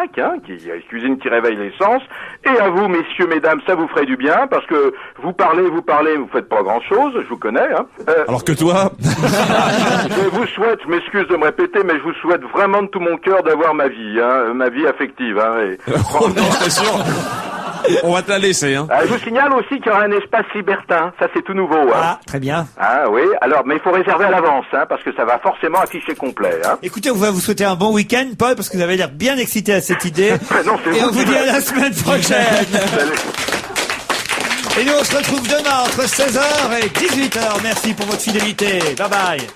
Cuisine qui réveille les sens. Et à vous, messieurs, mesdames, ça vous ferait du bien, parce que vous parlez, vous faites pas grand-chose, je vous connais. Alors que toi... Je vous souhaite, je m'excuse de me répéter, mais je vous souhaite vraiment de tout mon cœur d'avoir ma vie affective. Oh non, c'est sûr. On va te la laisser. Je vous signale aussi qu'il y aura un espace libertin, ça c'est tout nouveau. Ah, très bien. Ah oui, alors, mais il faut réserver à l'avance, parce que ça va forcément afficher complet. Écoutez, on va vous souhaiter un bon week-end, Paul, parce que vous avez l'air bien excité à cette idée. Et on vous dit à la semaine prochaine. Et nous, on se retrouve demain entre 16h et 18h. Merci pour votre fidélité. Bye bye.